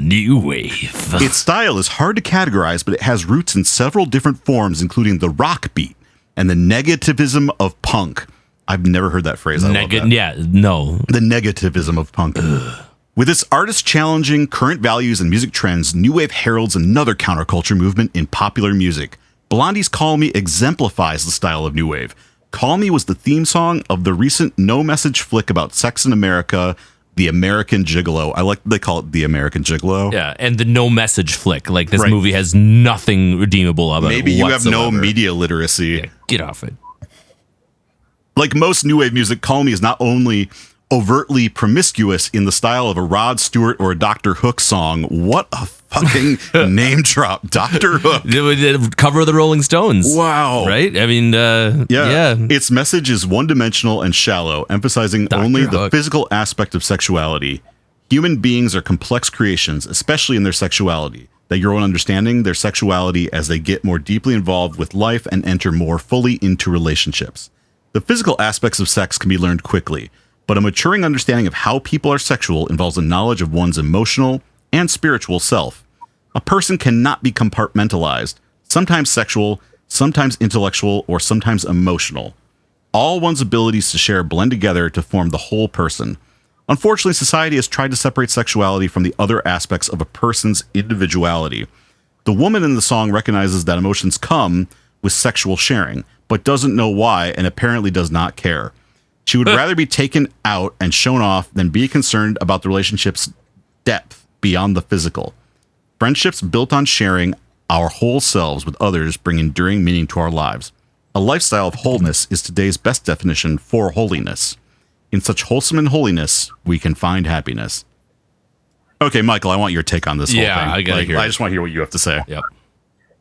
New wave. Its style is hard to categorize, but it has roots in several different forms, including the rock beat and the negativism of punk." I've never heard that phrase. I love that. Yeah, no. The negativism of punk. With its artist challenging current values and music trends, New Wave heralds another counterculture movement in popular music. Blondie's Call Me exemplifies the style of New Wave. Call Me was the theme song of the recent no-message flick about sex in America, The American Gigolo. I like they call it The American Gigolo. Yeah, and the no-message flick. Like, this movie has nothing redeemable about it. Maybe you have no media literacy. Yeah, get off it. Like most new wave music, Call Me is not only overtly promiscuous in the style of a Rod Stewart or a Dr. Hook song. What a fucking name drop. Dr. Hook. The cover of the Rolling Stones. Wow. Right? I mean, yeah. Its message is one-dimensional and shallow, emphasizing only the physical aspect of sexuality. Human beings are complex creations, especially in their sexuality. They grow in understanding their sexuality as they get more deeply involved with life and enter more fully into relationships. The physical aspects of sex can be learned quickly, but a maturing understanding of how people are sexual involves a knowledge of one's emotional and spiritual self. A person cannot be compartmentalized, sometimes sexual, sometimes intellectual, or sometimes emotional. All one's abilities to share blend together to form the whole person. Unfortunately, society has tried to separate sexuality from the other aspects of a person's individuality. The woman in the song recognizes that emotions come with sexual sharing, but doesn't know why and apparently does not care. She would rather be taken out and shown off than be concerned about the relationship's depth beyond the physical. Friendships built on sharing our whole selves with others bring enduring meaning to our lives. A lifestyle of wholeness is today's best definition for holiness. In such wholesome and holiness, we can find happiness. Okay, Michael, I want your take on this whole thing. I gotta hear I just want to hear what you have to say. Yep.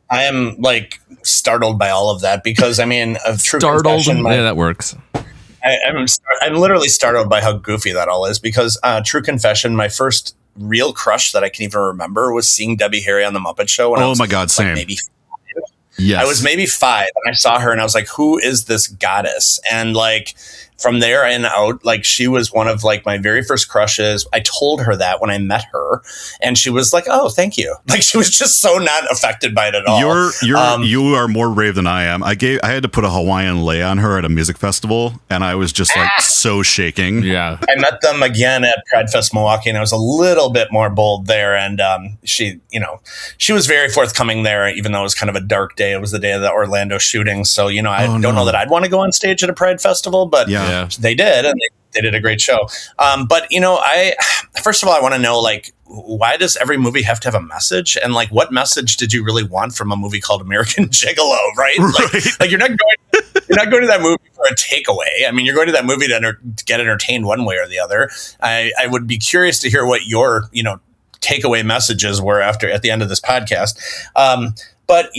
I am like startled by all of that because I mean, a true confession, yeah, that works. I'm literally startled by how goofy that all is because true confession, my first real crush that I can even remember was seeing Debbie Harry on the Muppet Show. When I was, my God, same. Maybe 5. Yes. I was maybe 5 and I saw her and I was like, who is this goddess? And like, from there and out, like she was one of like my very first crushes. I told her that when I met her and she was like, oh, thank you. Like she was just so not affected by it at all. You are more brave than I am. I had to put a Hawaiian lei on her at a music festival and I was just like so shaking. Yeah. I met them again at Pride Fest Milwaukee and I was a little bit more bold there. And she was very forthcoming there, even though it was kind of a dark day. It was the day of the Orlando shooting. So, I don't know that I'd want to go on stage at a Pride Festival, but they did, and they did a great show. But I first of all, I want to know, like, why does every movie have to have a message? And like, what message did you really want from a movie called American Gigolo? Right? Like you're not going to that movie for a takeaway. I mean, you're going to that movie to get entertained one way or the other. I would be curious to hear what your takeaway messages were at the end of this podcast. But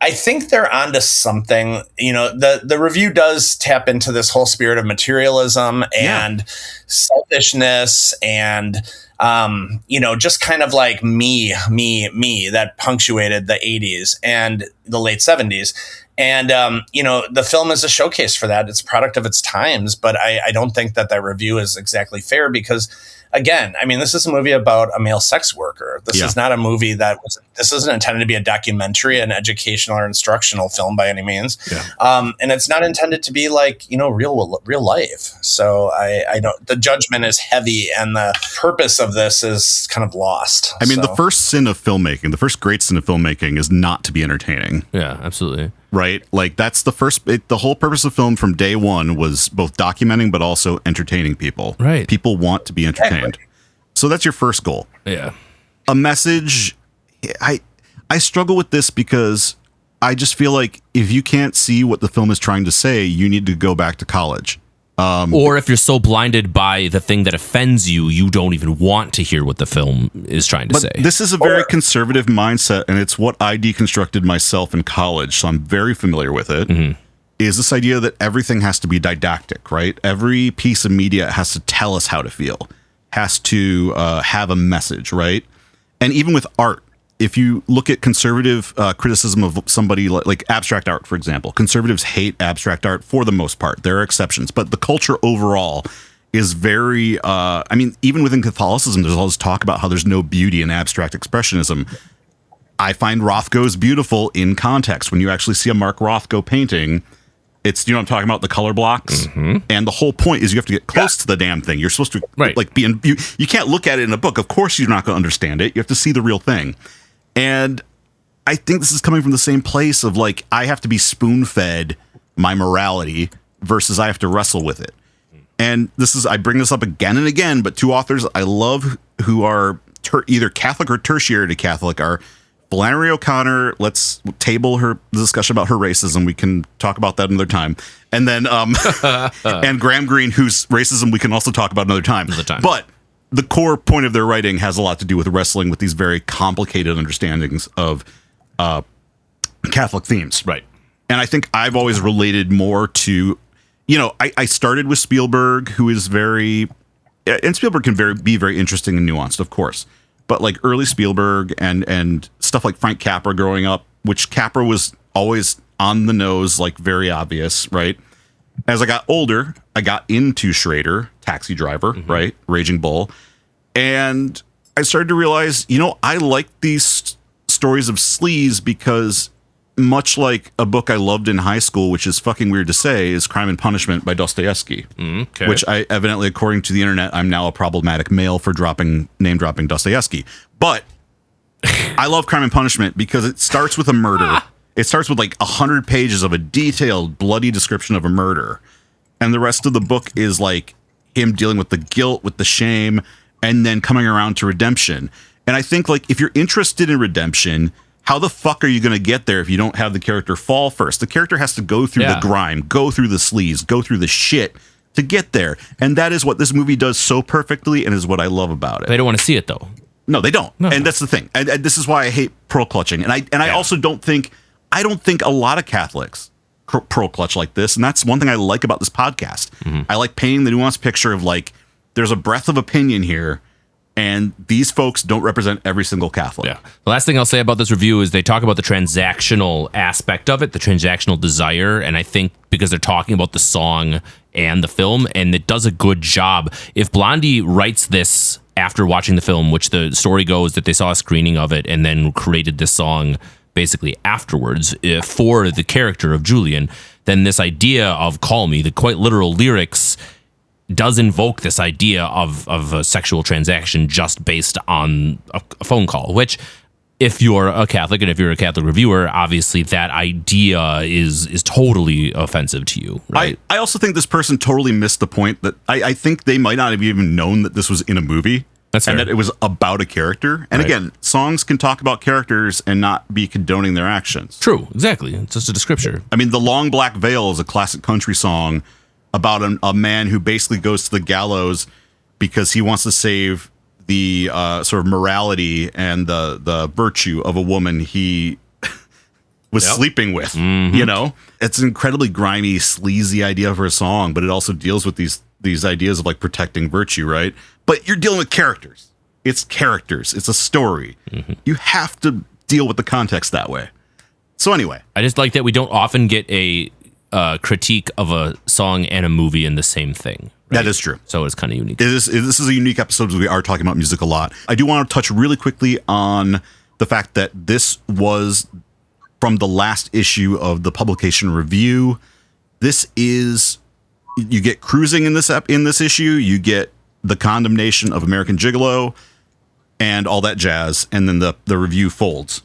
I think they're onto something. The review does tap into this whole spirit of materialism and selfishness and, just kind of like me that punctuated the 80s and the late 70s. And, the film is a showcase for that. It's a product of its times, but I don't think that review is exactly fair because, again, I mean, this is a movie about a male sex worker. This is not a movie this isn't intended to be a documentary, an educational or instructional film by any means. Yeah. And it's not intended to be like, real life. So I don't, the judgment is heavy and the purpose of this is kind of lost. I mean, the first sin of filmmaking, the first great sin of filmmaking is not to be entertaining. Yeah, absolutely. Right? Like that's the whole purpose of film from day one was both documenting, but also entertaining people. Right. People want to be entertained. Exactly. So that's your first goal. Yeah. A message. I struggle with this because I just feel like if you can't see what the film is trying to say, you need to go back to college. Or if you're so blinded by the thing that offends you, you don't even want to hear what the film is trying to say. This is a very conservative mindset, and it's what I deconstructed myself in college, so I'm very familiar with it, is this idea that everything has to be didactic, right? Every piece of media has to tell us how to feel, has to have a message, right? And even with art, if you look at conservative criticism of somebody like abstract art, for example, conservatives hate abstract art for the most part. There are exceptions, but the culture overall is very, even within Catholicism, there's all this talk about how there's no beauty in abstract expressionism. I find Rothko's beautiful in context. When you actually see a Mark Rothko painting, it's, what I'm talking about, the color blocks. Mm-hmm. And the whole point is you have to get close to the damn thing. You're supposed to you can't look at it in a book. Of course, you're not going to understand it. You have to see the real thing. And I think this is coming from the same place of like, I have to be spoon-fed my morality versus I have to wrestle with it. And I bring this up again and again, but two authors I love who are either Catholic or tertiary to Catholic are Flannery O'Connor, let's table the discussion about her racism. We can talk about that another time. And then, and Graham Greene, whose racism we can also talk about another time. But the core point of their writing has a lot to do with wrestling with these very complicated understandings of Catholic themes. Right. And I think I've always related more to, I started with Spielberg, who is and Spielberg can be very interesting and nuanced, of course. But like early Spielberg and stuff like Frank Capra growing up, which Capra was always on the nose, like very obvious, right? As I got older, I got into Schrader, Taxi Driver, right? Raging Bull. And I started to realize, I like these stories of sleaze because much like a book I loved in high school, which is fucking weird to say, is Crime and Punishment by Dostoevsky, which I evidently, according to the internet, I'm now a problematic male for name dropping Dostoevsky. But I love Crime and Punishment because it starts with a murder. It starts with like 100 pages of a detailed, bloody description of a murder. And the rest of the book is like him dealing with the guilt, with the shame, and then coming around to redemption. And I think like if you're interested in redemption, how the fuck are you going to get there if you don't have the character fall first? The character has to go through the grime, go through the sleaze, go through the shit to get there. And that is what this movie does so perfectly and is what I love about it. They don't want to see it, though. No, they don't. No. And that's the thing. And this is why I hate pearl clutching. And I also don't think a lot of Catholics pearl clutch like this. And that's one thing I like about this podcast. I like painting the nuanced picture of like, there's a breadth of opinion here. And these folks don't represent every single Catholic. Yeah. The last thing I'll say about this review is they talk about the transactional aspect of it, the transactional desire. And I think because they're talking about the song and the film, and it does a good job. If Blondie writes this after watching the film, which the story goes that they saw a screening of it and then created this song basically afterwards for the character of Julian, then this idea of Call Me, the quite literal lyrics, does invoke this idea of a sexual transaction just based on a phone call, which if you're a Catholic and if you're a Catholic reviewer, obviously that idea is totally offensive to you. Right? I also think this person totally missed the point that I think they might not have even known that this was in a movie. That's fair. And that it was about a character. And again, songs can talk about characters and not be condoning their actions. True, exactly. It's just a descriptor. I mean, The Long Black Veil is a classic country song about a man who basically goes to the gallows because he wants to save the sort of morality and the virtue of a woman he was sleeping with. It's an incredibly grimy, sleazy idea for a song, but it also deals with these ideas of like protecting virtue, right? But you're dealing with characters. It's characters. It's a story. You have to deal with the context that way. So anyway, I just like that we don't often get a critique of a song and a movie in the same thing. Right? That is true. So it's kind of unique. This is a unique episode because we are talking about music a lot. I do want to touch really quickly on the fact that this was from the last issue of the publication review. You get cruising in this issue. You get the condemnation of American Gigolo and all that jazz, and then the review folds.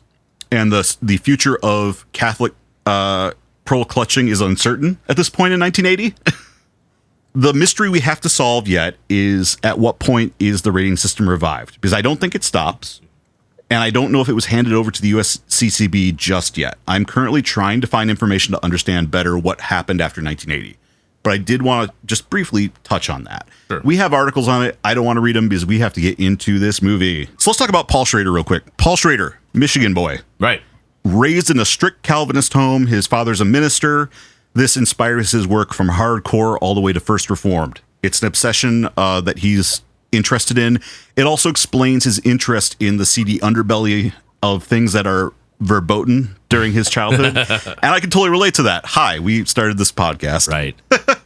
And the future of Catholic pearl clutching is uncertain at this point in 1980. The mystery we have to solve yet is at what point is the rating system revived? Because I don't think it stops, and I don't know if it was handed over to the USCCB just yet. I'm currently trying to find information to understand better what happened after 1980. But I did want to just briefly touch on that. Sure. We have articles on it. I don't want to read them because we have to get into this movie. So let's talk about Paul Schrader real quick. Paul Schrader, Michigan boy. Right. Raised in a strict Calvinist home, his father's a minister. This inspires his work from hardcore all the way to First Reformed. It's an obsession that he's interested in. It also explains his interest in the seedy underbelly of things that are verboten during his childhood. And I can totally relate to that. Hi, we started this podcast. Right.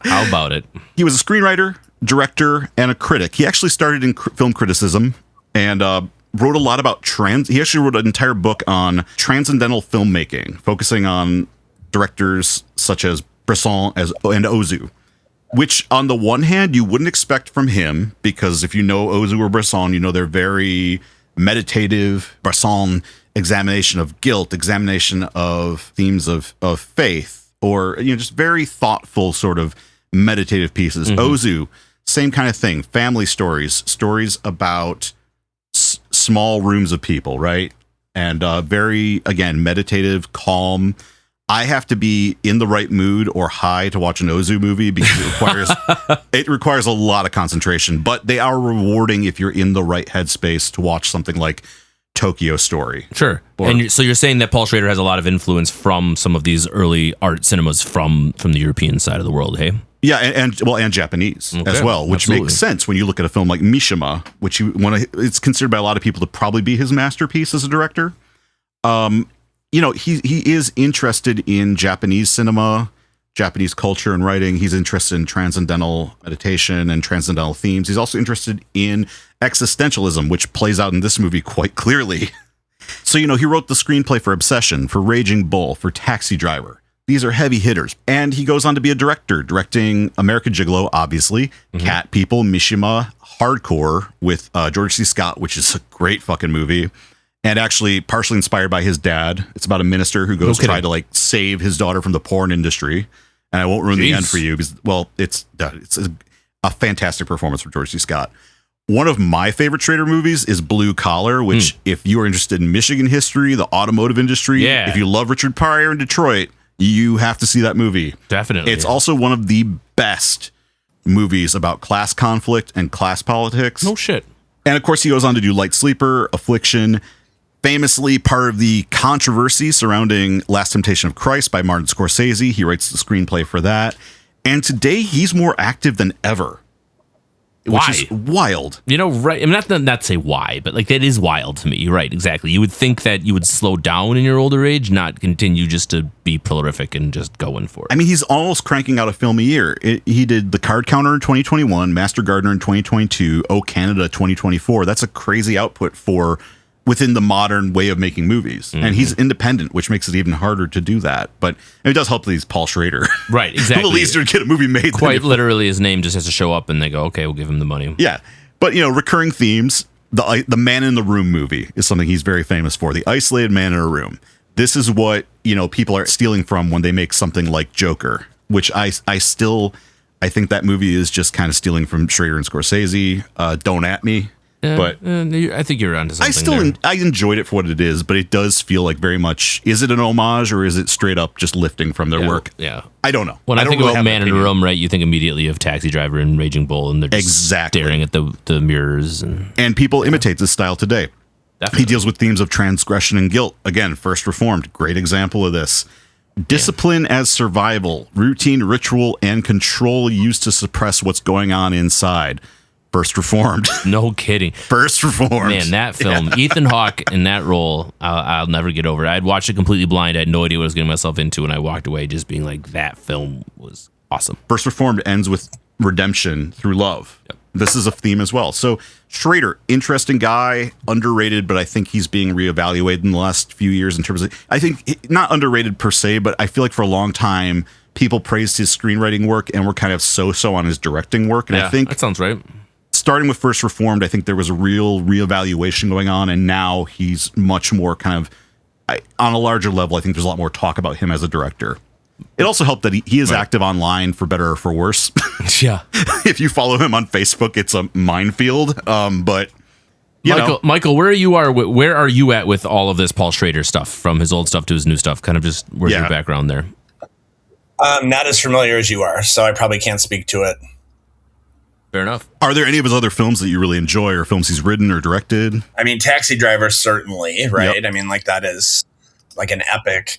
How about it? He was a screenwriter, director, and a critic. He actually started in film criticism and wrote a lot about he actually wrote an entire book on transcendental filmmaking, focusing on directors such as Bresson and Ozu, which on the one hand you wouldn't expect from him, because if you know Ozu or Bresson, you know they're very meditative. Bresson, examination of guilt, examination of themes of faith, or just very thoughtful sort of meditative pieces. Ozu, same kind of thing, family stories about small rooms of people, right? and very, again, meditative, calm. I have to be in the right mood or high to watch an Ozu movie because it requires a lot of concentration, but they are rewarding if you're in the right headspace to watch something like Tokyo Story. Sure. And so you're saying that Paul Schrader has a lot of influence from some of these early art cinemas from the European side of the world, hey? Yeah, and Japanese as well, which makes sense when you look at a film like Mishima, which it's considered by a lot of people to probably be his masterpiece as a director. He is interested in Japanese cinema, Japanese culture and writing. He's interested in transcendental meditation and transcendental themes. He's also interested in existentialism, which plays out in this movie quite clearly. So, he wrote the screenplay for Obsession, for Raging Bull, for Taxi Driver. These are heavy hitters. And he goes on to be a director, directing American Gigolo, obviously, Cat People, Mishima, Hardcore with George C. Scott, which is a great fucking movie. And actually partially inspired by his dad. It's about a minister who goes to try to save his daughter from the porn industry. And I won't ruin the end for you because, it's a fantastic performance from George C. Scott. One of my favorite Schrader movies is Blue Collar, which if you are interested in Michigan history, the automotive industry, if you love Richard Pryor in Detroit, you have to see that movie. Definitely. It's also one of the best movies about class conflict and class politics. No shit. And of course, he goes on to do Light Sleeper, Affliction, famously part of the controversy surrounding Last Temptation of Christ by Martin Scorsese. He writes the screenplay for that. And today he's more active than ever. Which is wild. Right. I mean, not to say why, but that is wild to me. You're right. Exactly. You would think that you would slow down in your older age, not continue just to be prolific and just going for it. I mean, he's almost cranking out a film a year. He did The Card Counter in 2021, Master Gardener in 2022, Oh Canada 2024. That's a crazy output for within the modern way of making movies. And he's independent, which makes it even harder to do that. But it does help that he's Paul Schrader. Right, exactly. A little easier to get a movie made. Quite literally, his name just has to show up and they go, okay, we'll give him the money. Yeah. But, recurring themes, the Man in the Room movie is something he's very famous for. The isolated man in a room. This is what, people are stealing from when they make something like Joker, which I think that movie is just kind of stealing from Schrader and Scorsese. Don't at me. But I think you're onto something. I enjoyed it for what it is, but it does feel like very much. Is it an homage or is it straight up just lifting from their work? Yeah, I don't know. When I think about Man in the Room, right, you think immediately of Taxi Driver and Raging Bull, and they're just staring at the mirrors, and people imitate this style today. Definitely. He deals with themes of transgression and guilt. Again, First Reformed, great example of this. Discipline as survival, routine, ritual, and control used to suppress what's going on inside. First Reformed. No kidding. First Reformed. Man, that film, Ethan Hawke in that role, I'll never get over it. I'd watched it completely blind. I had no idea what I was getting myself into, and I walked away just being like, that film was awesome. First Reformed ends with redemption through love. Yep. This is a theme as well. So Schrader, interesting guy, underrated, but I think he's being reevaluated in the last few years in terms of, I think, not underrated per se, but I feel like for a long time, people praised his screenwriting work and were kind of so-so on his directing work. And I think that sounds right. Starting with First Reformed, I think there was a real reevaluation going on, and now he's much more kind of on a larger level. I think there's a lot more talk about him as a director. It also helped that he is active online, for better or for worse. Yeah. If you follow him on Facebook, it's a minefield. But Michael, where are you at with all of this Paul Schrader stuff, from his old stuff to his new stuff? Kind of just where's your background there? Not as familiar as you are, so I probably can't speak to it. Fair enough. Are there any of his other films that you really enjoy, or films he's written or directed? I mean, Taxi Driver, certainly, right? Yep. I mean, that is like an epic.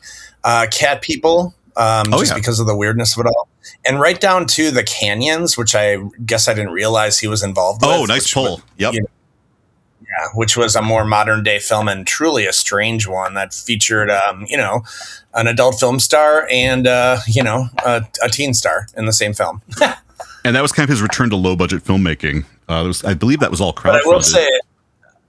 Cat People, because of the weirdness of it all. And right down to The Canyons, which I guess I didn't realize he was involved with. Oh, nice pull. Yep. Which was a more modern day film and truly a strange one that featured, an adult film star and, a teen star in the same film. And that was kind of his return to low budget filmmaking. I believe that was all crowdfunded.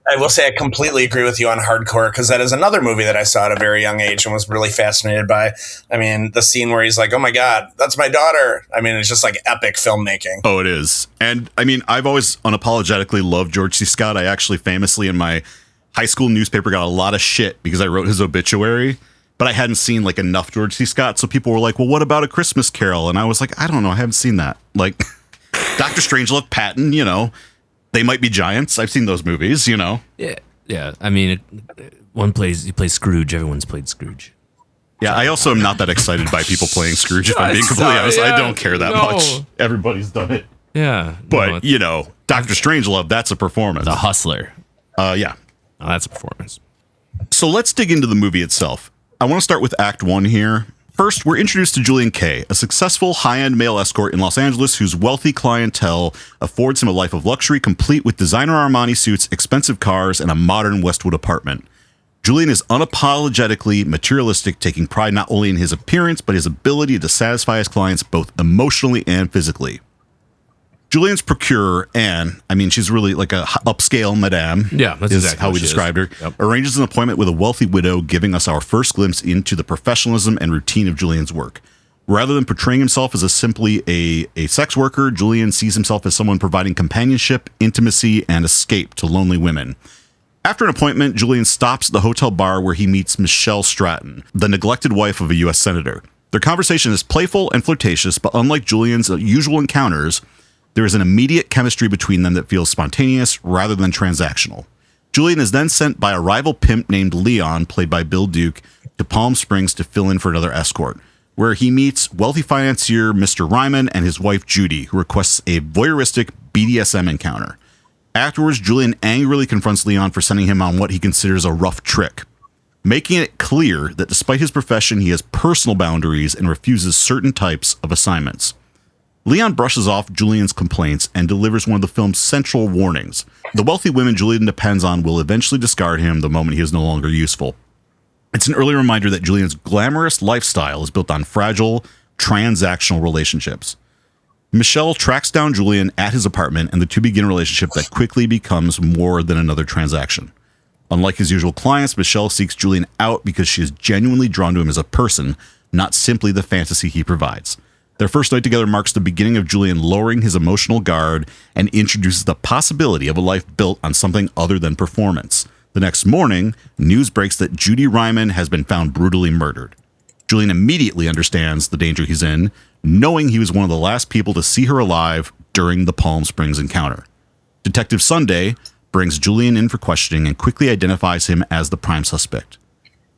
I will say I completely agree with you on Hardcore, because that is another movie that I saw at a very young age and was really fascinated by. I mean, the scene where he's like, oh my God, that's my daughter. I mean, it's just like epic filmmaking. Oh, it is. And I mean, I've always unapologetically loved George C. Scott. I actually famously in my high school newspaper got a lot of shit because I wrote his obituary, but I hadn't seen enough George C. Scott. So people were like, well, what about A Christmas Carol? And I was like, I don't know. I haven't seen that. Dr. Strangelove, Patton, they might be giants. I've seen those movies, Yeah. Yeah, I mean, he plays Scrooge. Everyone's played Scrooge. Yeah, I also am not that excited by people playing Scrooge, if I'm being completely honest. I don't care that much. Everybody's done it. Yeah. But, Dr. Strangelove, that's a performance. The Hustler. Yeah. Oh, that's a performance. So let's dig into the movie itself. I want to start with Act 1 here. First, we're introduced to Julian Kay, a successful high-end male escort in Los Angeles whose wealthy clientele affords him a life of luxury complete with designer Armani suits, expensive cars, and a modern Westwood apartment. Julian is unapologetically materialistic, taking pride not only in his appearance, but his ability to satisfy his clients both emotionally and physically. Julian's procurer, Anne, she's really like a upscale madame. Yeah, that's is exactly how we described her. Yep. Arranges an appointment with a wealthy widow, giving us our first glimpse into the professionalism and routine of Julian's work. Rather than portraying himself as simply a sex worker, Julian sees himself as someone providing companionship, intimacy, and escape to lonely women. After an appointment, Julian stops at the hotel bar where he meets Michelle Stratton, the neglected wife of a U.S. senator. Their conversation is playful and flirtatious, but unlike Julian's usual encounters, there is an immediate chemistry between them that feels spontaneous rather than transactional. Julian is then sent by a rival pimp named Leon, played by Bill Duke, to Palm Springs to fill in for another escort, where he meets wealthy financier Mr. Ryman and his wife Judy, who requests a voyeuristic BDSM encounter. Afterwards, Julian angrily confronts Leon for sending him on what he considers a rough trick, making it clear that despite his profession, he has personal boundaries and refuses certain types of assignments. Leon brushes off Julian's complaints and delivers one of the film's central warnings. The wealthy women Julian depends on will eventually discard him the moment he is no longer useful. It's an early reminder that Julian's glamorous lifestyle is built on fragile, transactional relationships. Michelle tracks down Julian at his apartment, and the two begin a relationship that quickly becomes more than another transaction. Unlike his usual clients, Michelle seeks Julian out because she is genuinely drawn to him as a person, not simply the fantasy he provides. Their first night together marks the beginning of Julian lowering his emotional guard and introduces the possibility of a life built on something other than performance. The next morning, news breaks that Judy Ryman has been found brutally murdered. Julian immediately understands the danger he's in, knowing he was one of the last people to see her alive during the Palm Springs encounter. Detective Sunday brings Julian in for questioning and quickly identifies him as the prime suspect.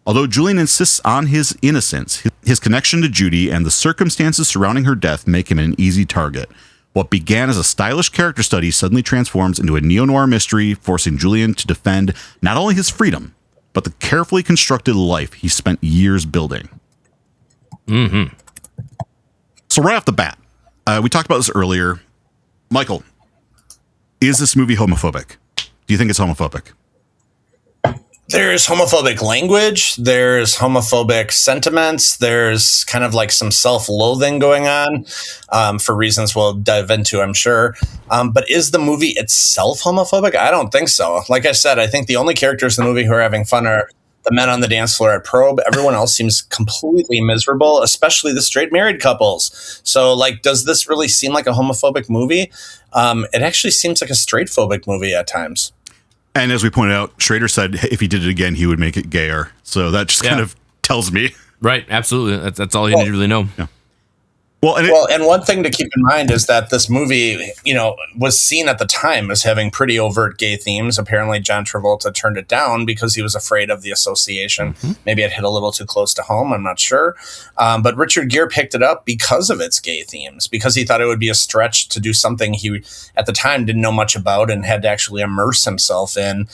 Although Julian insists on his innocence, his connection to Judy and the circumstances surrounding her death make him an easy target. What began as a stylish character study suddenly transforms into a neo-noir mystery, forcing Julian to defend not only his freedom, but the carefully constructed life he spent years building. Mm-hmm. So right off the bat, we talked about this earlier. Michael, is this movie homophobic? Do you think it's homophobic? There's homophobic language. There's homophobic sentiments. There's kind of like some self-loathing going on for reasons we'll dive into, I'm sure. But is the movie itself homophobic? I don't think so. Like I said, I think the only characters in the movie who are having fun are the men on the dance floor at Probe. Everyone else seems completely miserable, especially the straight married couples. So, like, does this really seem like a homophobic movie? It actually seems like a straight phobic movie at times. And as we pointed out, Schrader said if he did it again, he would make it gayer. So that just kind of tells me. Right, absolutely. That's all you need to really know. Yeah. And one thing to keep in mind is that this movie, was seen at the time as having pretty overt gay themes. Apparently, John Travolta turned it down because he was afraid of the association. Mm-hmm. Maybe it hit a little too close to home. I'm not sure. But Richard Gere picked it up because of its gay themes, because he thought it would be a stretch to do something he, at the time, didn't know much about and had to actually immerse himself in,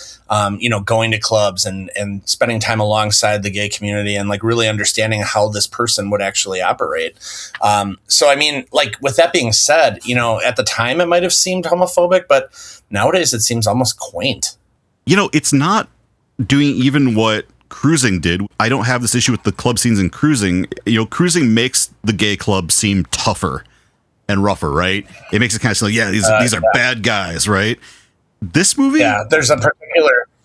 going to clubs and spending time alongside the gay community and like really understanding how this person would actually operate. So, I mean, like, with that being said, at the time it might have seemed homophobic, but nowadays it seems almost quaint. It's not doing even what Cruising did. I don't have this issue with the club scenes in Cruising. Cruising makes the gay club seem tougher and rougher, right? It makes it kind of like, these are bad guys, right? This movie? Yeah, there's a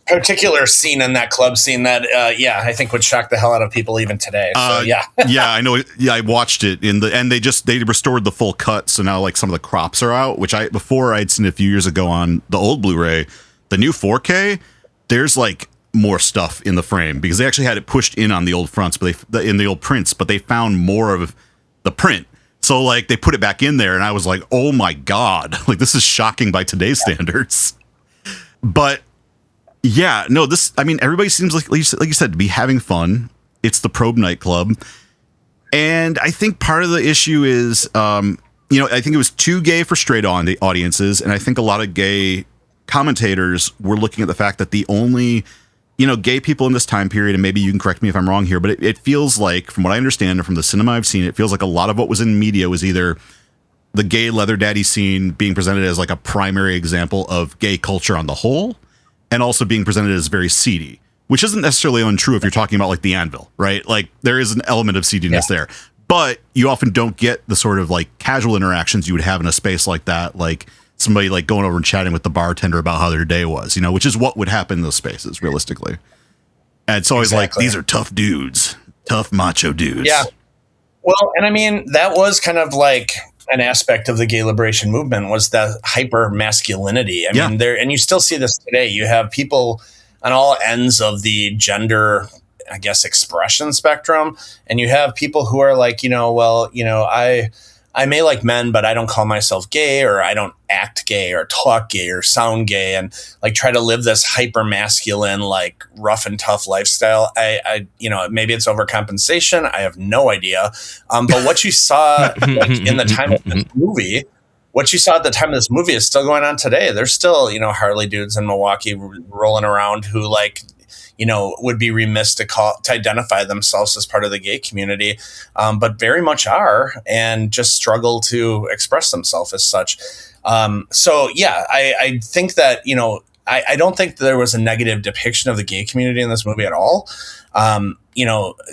particular scene in that club scene that I think would shock the hell out of people even today. So yeah, I know. Yeah, I watched it and they restored the full cut, so now like some of the crops are out, which before I'd seen a few years ago on the old Blu-ray. The new 4K, there's like more stuff in the frame because they actually had it pushed in on the old fronts, but in the old prints, but they found more of the print. So like they put it back in there, and I was like, oh my god, like this is shocking by today's standards. But Yeah, no, everybody seems like you said, to be having fun. It's the probe nightclub. And I think part of the issue is, I think it was too gay for straight on the audiences. And I think a lot of gay commentators were looking at the fact that the only, gay people in this time period, and maybe you can correct me if I'm wrong here, but it feels like, from what I understand and from the cinema I've seen, it feels like a lot of what was in media was either the gay leather daddy scene being presented as like a primary example of gay culture on the whole, and also being presented as very seedy, which isn't necessarily untrue if you're talking about like the Anvil, right? Like there is an element of seediness there, but you often don't get the sort of like casual interactions you would have in a space like that, like somebody like going over and chatting with the bartender about how their day was, which is what would happen in those spaces realistically. And it's always like, these are tough dudes, tough macho dudes. Yeah. Well, and I mean, that was kind of like an aspect of the gay liberation movement, was that hyper masculinity. I mean, and you still see this today. You have people on all ends of the gender, I guess, expression spectrum. And you have people who are like, I may like men, but I don't call myself gay, or I don't act gay or talk gay or sound gay, and like try to live this hyper masculine, like rough and tough lifestyle. I maybe it's overcompensation. I have no idea. But what you saw in the time of this movie, is still going on today. There's still, Harley dudes in Milwaukee rolling around who would be remiss to identify themselves as part of the gay community, but very much are, and just struggle to express themselves as such. I think that, I don't think there was a negative depiction of the gay community in this movie at all.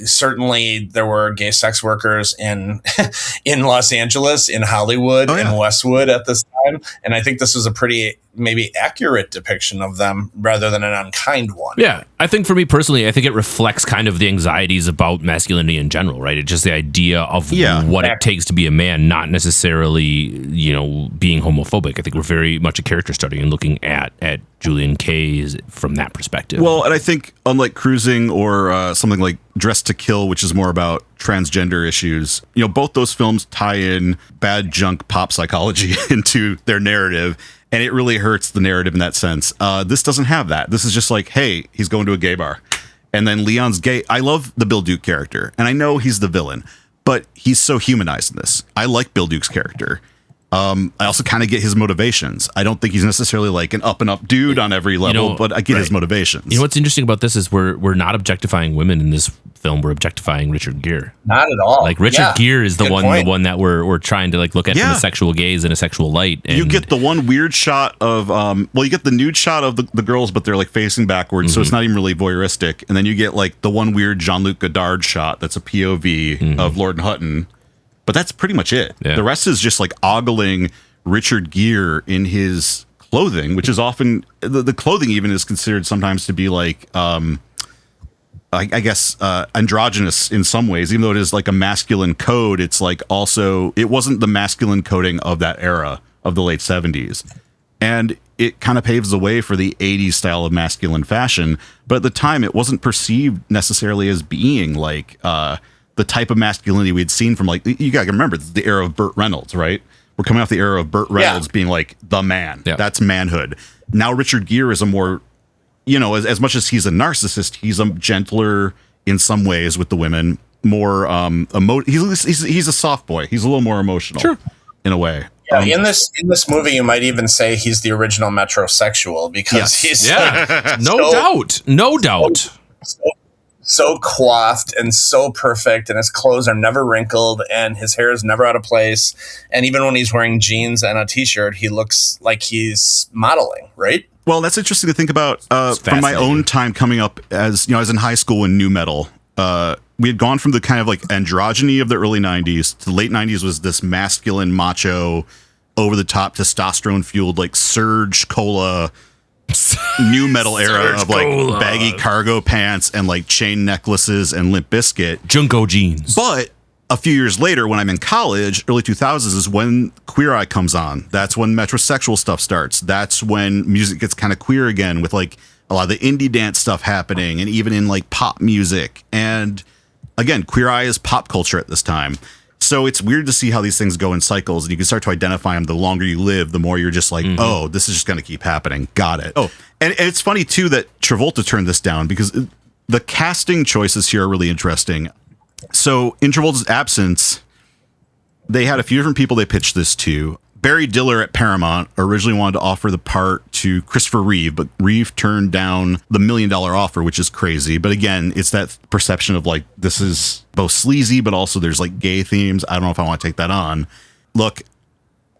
Certainly there were gay sex workers in Los Angeles, in Hollywood, in Westwood at this time. And I think this was a pretty maybe accurate depiction of them rather than an unkind one. Yeah. I think for me personally, I think it reflects kind of the anxieties about masculinity in general, right? It's just the idea of what it takes to be a man, not necessarily, being homophobic. I think we're very much a character study and looking at Julian Kay's from that perspective. Well, and I think unlike Cruising or something like Dressed to Kill, which is more about transgender issues, both those films tie in bad junk pop psychology into their narrative, and it really hurts the narrative in that sense. This doesn't have that. This is just like, hey, he's going to a gay bar, and then Leon's gay. I love the Bill Duke character, and I know he's the villain, but he's so humanized in this. I like Bill Duke's character. I also kind of get his motivations. I don't think he's necessarily like an up and up dude on every level, but I get his motivations. What's interesting about this is we're not objectifying women in this film. We're objectifying Richard Gere. Not at all. Like Richard Gere is the one that we're trying to like look at from a sexual gaze and a sexual light. And you get the one weird shot of you get the nude shot of the girls, but they're like facing backwards, so it's not even really voyeuristic. And then you get like the one weird Jean-Luc Godard shot that's a POV of Lord and Hutton. But that's pretty much it. Yeah. The rest is just like ogling Richard Gere in his clothing, which is often the clothing even is considered sometimes to be like, I guess, androgynous in some ways, even though it is like a masculine code. It's like also, it wasn't the masculine coding of that era of the late 70s. And it kind of paves the way for the 80s style of masculine fashion. But at the time, it wasn't perceived necessarily as being like, the type of masculinity we'd seen from like, you gotta remember the era of Burt Reynolds, right? We're coming off the era of Burt Reynolds being like the man. Yeah. That's manhood. Now Richard Gere is a more, as much as he's a narcissist, he's a gentler in some ways with the women, more he's a soft boy. He's a little more emotional in a way. Yeah, in this movie, you might even say he's the original metrosexual because he's no doubt. So coiffed and so perfect, and his clothes are never wrinkled, and his hair is never out of place. And even when he's wearing jeans and a t-shirt, he looks like he's modeling, right? Well, that's interesting to think about from my own time coming up as in high school in nu metal. We had gone from the kind of like androgyny of the early 90s to the late 90s was this masculine, macho, over the top, testosterone fueled like Surge Cola new metal era of like baggy cargo pants and like chain necklaces and Limp Bizkit. Junko jeans. But a few years later, when I'm in college, early 2000s is when Queer Eye comes on. That's when metrosexual stuff starts. That's when music gets kind of queer again with like a lot of the indie dance stuff happening and even in like pop music. And again, Queer Eye is pop culture at this time. So it's weird to see how these things go in cycles, and you can start to identify them. The longer you live, the more you're just like, oh, this is just going to keep happening. Got it. Oh, and it's funny too that Travolta turned this down, because the casting choices here are really interesting. So in Travolta's absence, they had a few different people they pitched this to. Barry Diller at Paramount originally wanted to offer the part to Christopher Reeve, but Reeve turned down the $1 million offer, which is crazy. But again, it's that perception of like, this is both sleazy, but also there's like gay themes. I don't know if I want to take that on. Look,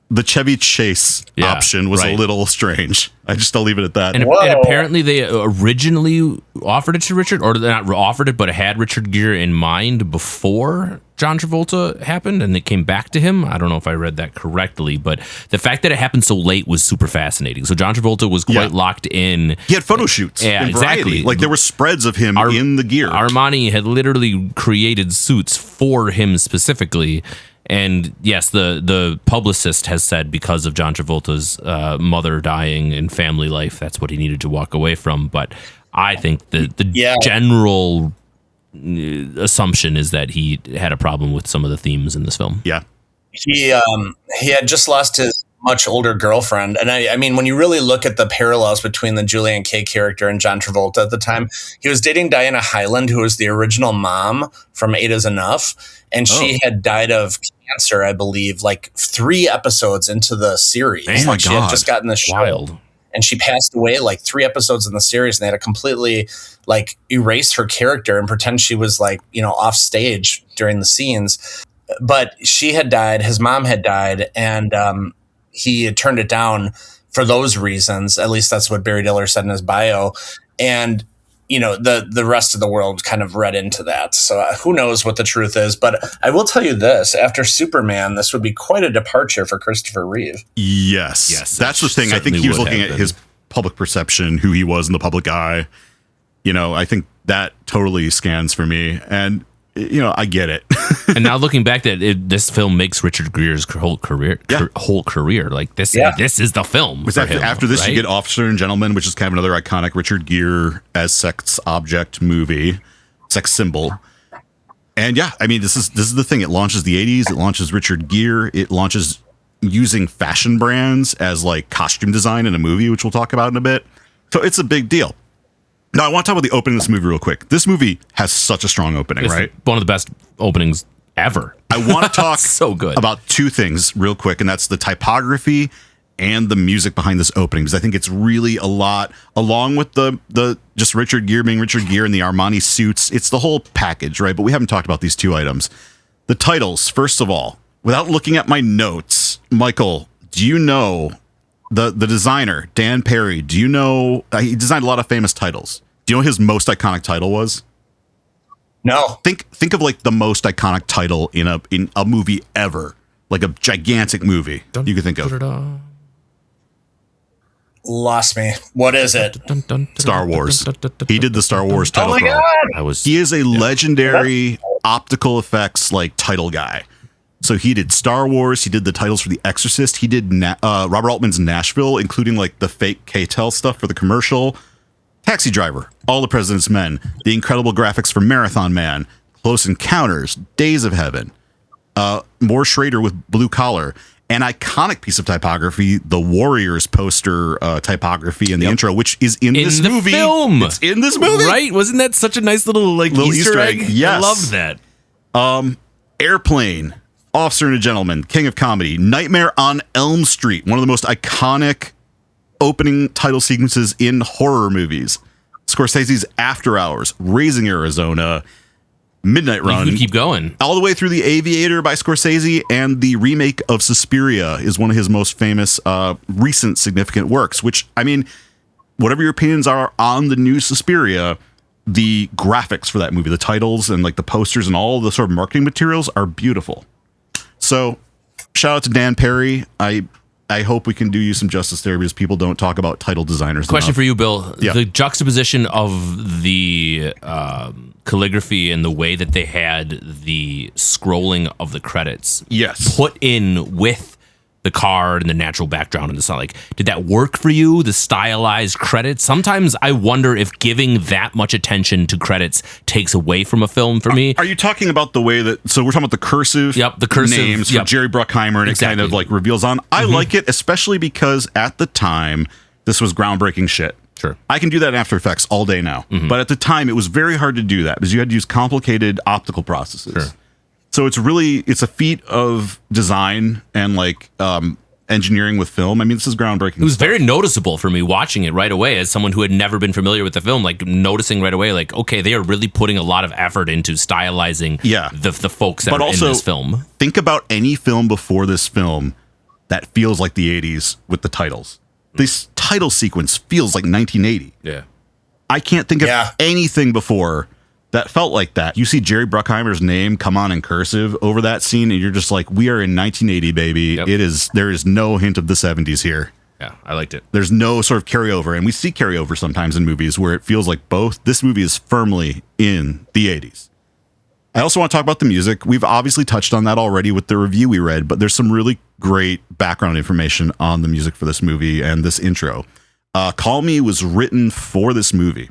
the Chevy Chase option was a little strange. I'll leave it at that. And apparently they originally offered it to Richard, or not offered it, but had Richard Gere in mind before John Travolta happened, and it came back to him. I don't know if I read that correctly, but the fact that it happened so late was super fascinating. So John Travolta was quite locked in. He had photo shoots. Yeah, in Variety. exactly. Like there were spreads of him in the gear. Armani had literally created suits for him specifically. And yes, the publicist has said because of John Travolta's mother dying in family life, that's what he needed to walk away from. But I think the general assumption is that he had a problem with some of the themes in this film. Yeah. He had just lost his much older girlfriend. And I mean, when you really look at the parallels between the Julian Kay character and John Travolta at the time, he was dating Diana Hyland, who was the original mom from Eight Is Enough. And she had died of cancer, I believe, like 3 episodes into the series. Oh my God. She had just gotten the show. Wild. And she passed away like 3 episodes in the series, and they had to completely like erase her character and pretend she was like, off stage during the scenes. But she had died, his mom had died, and he had turned it down for those reasons. At least that's what Barry Diller said in his bio. And the rest of the world kind of read into that. So who knows what the truth is. But I will tell you this, after Superman, this would be quite a departure for Christopher Reeve. Yes. That's the thing. I think he was looking at his public perception, who he was in the public eye. I think that totally scans for me. And, I get it. And now looking back, this film makes Richard Gere's whole career. Like this is the film. After this, you get Officer and Gentleman, which is kind of another iconic Richard Gere as sex object movie, sex symbol. And this is the thing. It launches the 80s. It launches Richard Gere. It launches using fashion brands as like costume design in a movie, which we'll talk about in a bit. So it's a big deal. Now, I want to talk about the opening of this movie real quick. This movie has such a strong opening, right? One of the best openings ever. I want to talk so good about 2 things real quick, and that's the typography and the music behind this opening, because I think it's really a lot, along with the just Richard Gere being Richard Gere and the Armani suits. It's the whole package, right? But we haven't talked about these 2 items. The titles, first of all, without looking at my notes, Michael, do you know the designer, Dan Perri? Do you know he designed a lot of famous titles? Do you know what his most iconic title was? No. Think of like the most iconic title in a movie ever, like a gigantic movie you could think of. Lost me. What is it? Star Wars. He did the Star Wars title. Oh my God! He is a legendary optical effects like title guy. So he did Star Wars. He did the titles for The Exorcist. He did Robert Altman's Nashville, including like the fake K-Tel stuff for the commercial. Taxi Driver, All the President's Men, the incredible graphics for Marathon Man, Close Encounters, Days of Heaven, more Schrader with Blue Collar, an iconic piece of typography, the Warriors poster typography in the intro, which is in this movie. Film. It's in this movie. Right? Wasn't that such a nice little Easter egg? Yes. I love that. Airplane, Officer and a Gentleman, King of Comedy, Nightmare on Elm Street, one of the most iconic opening title sequences in horror movies. Scorsese's After Hours, Raising Arizona, Midnight Run. You keep going. All the way through The Aviator by Scorsese, and the remake of Suspiria is one of his most famous recent significant works, which, I mean, whatever your opinions are on the new Suspiria, the graphics for that movie, the titles and like the posters and all the sort of marketing materials are beautiful. So shout out to Dan Perri. I hope we can do you some justice there, because people don't talk about title designers Question enough. for you, Bill. Yeah. The juxtaposition of the calligraphy and the way that they had the scrolling of the credits Yes. put in with the car and the natural background and the sound. Like, did that work for you? The stylized credits? Sometimes I wonder if giving that much attention to credits takes away from a film for me. Are you talking about the way that, so we're talking about the cursive, names for Jerry Bruckheimer, and it kind of like reveals on. I like it, especially because at the time, this was groundbreaking shit. Sure. I can do that in After Effects all day now. But at the time, it was very hard to do that because you had to use complicated optical processes. Sure. So it's a feat of design and like engineering with film. I mean, this is groundbreaking. It was very noticeable for me watching it right away as someone who had never been familiar with the film, like noticing right away, like, okay, they are really putting a lot of effort into stylizing the folks that are in this film. Think about any film before this film that feels like the 80s with the titles. This title sequence feels like 1980. Yeah. I can't think of anything before that felt like that. You see Jerry Bruckheimer's name come on in cursive over that scene, and you're just like, we are in 1980, baby. Yep. There is no hint of the 70s here. Yeah, I liked it. There's no sort of carryover, and we see carryover sometimes in movies where it feels like both. This movie is firmly in the 80s. I also want to talk about the music. We've obviously touched on that already with the review we read, but there's some really great background information on the music for this movie and this intro. Call Me was written for this movie,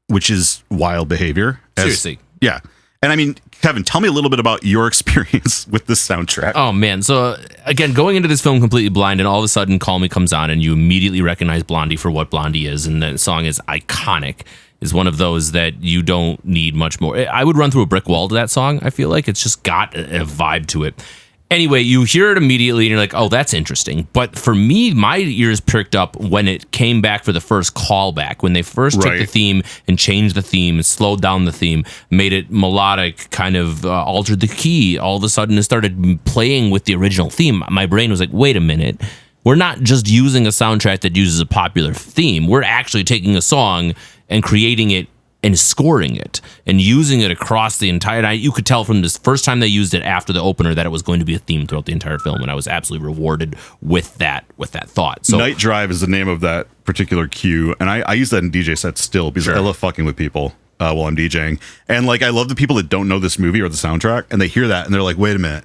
which is wild behavior. Seriously. Yeah. And I mean, Kevin, tell me a little bit about your experience with this soundtrack. Oh, man. So, again, going into this film completely blind, and all of a sudden Call Me comes on, and you immediately recognize Blondie for what Blondie is, and the song is iconic. Is one of those that you don't need much more. I would run through a brick wall to that song. I feel like it's just got a vibe to it. Anyway, you hear it immediately and you're like, oh, that's interesting. But for me, my ears perked up when it came back for the first callback, when they first took the theme and changed the theme, slowed down the theme, made it melodic, kind of altered the key. All of a sudden, it started playing with the original theme. My brain was like, wait a minute. We're not just using a soundtrack that uses a popular theme. We're actually taking a song and creating it and scoring it and using it across the entire night. You could tell from this first time they used it after the opener that it was going to be a theme throughout the entire film, and I was absolutely rewarded with that thought. So Night Drive is the name of that particular cue, and I use that in DJ sets still because I love fucking with people while I'm DJing. And like I love the people that don't know this movie or the soundtrack, and they hear that and they're like, wait a minute.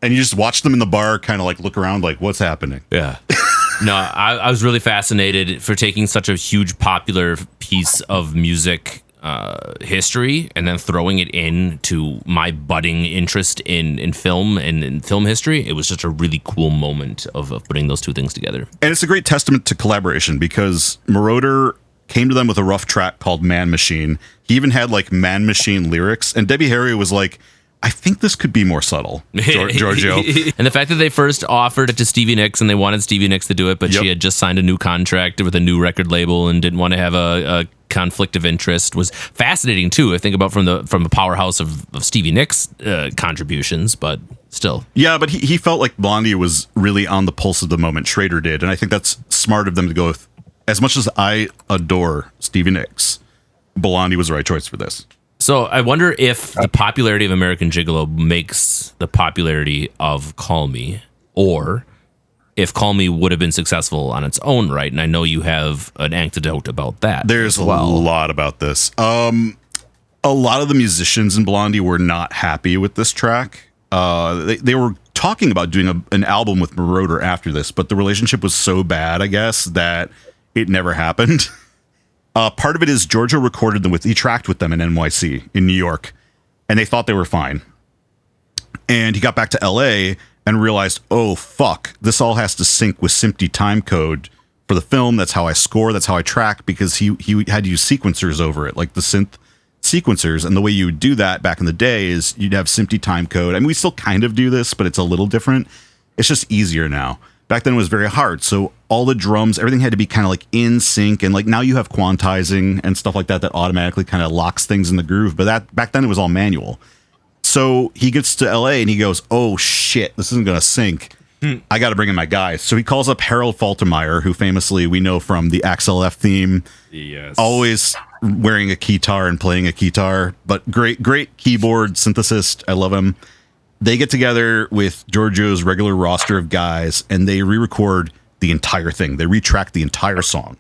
And you just watch them in the bar kind of like look around like, what's happening? Yeah. No, I was really fascinated for taking such a huge popular piece of music history and then throwing it into my budding interest in film and in film history. It was just a really cool moment of putting those two things together. And it's a great testament to collaboration because Moroder came to them with a rough track called Man Machine. He even had like Man Machine lyrics, and Debbie Harry was like, I think this could be more subtle, Giorgio. And the fact that they first offered it to Stevie Nicks and they wanted Stevie Nicks to do it, but she had just signed a new contract with a new record label and didn't want to have a conflict of interest was fascinating too. I think about from the powerhouse of Stevie Nicks' contributions, but still. Yeah, but he felt like Blondie was really on the pulse of the moment. Schrader did, and I think that's smart of them to go with. As much as I adore Stevie Nicks, Blondie was the right choice for this. So I wonder if the popularity of American Gigolo makes the popularity of Call Me, or if Call Me would have been successful on its own right. And I know you have an anecdote about that. There's a lot about this. A lot of the musicians in Blondie were not happy with this track. They were talking about doing an album with Moroder after this, but the relationship was so bad, I guess, that it never happened. Part of it is Giorgio recorded them he tracked with them in NYC in New York, and they thought they were fine. And he got back to LA and realized, oh, fuck, this all has to sync with SMPTE time code for the film. That's how I score. That's how I track, because he had to use sequencers over it, like the synth sequencers. And the way you would do that back in the day is you'd have SMPTE time code. I mean, we still kind of do this, but it's a little different. It's just easier now. Back then it was very hard. So all the drums, everything had to be kind of like in sync. And like now you have quantizing and stuff like that automatically kind of locks things in the groove. But that back then it was all manual. So he gets to LA and he goes, oh shit, this isn't going to sync. I got to bring in my guys. So he calls up Harold Faltermeyer, who famously we know from the XLF theme. Yes. Always wearing a keytar and playing a keytar, but great keyboard synthesist. I love him. They get together with Giorgio's regular roster of guys and they re-record the entire thing. They retrack the entire song,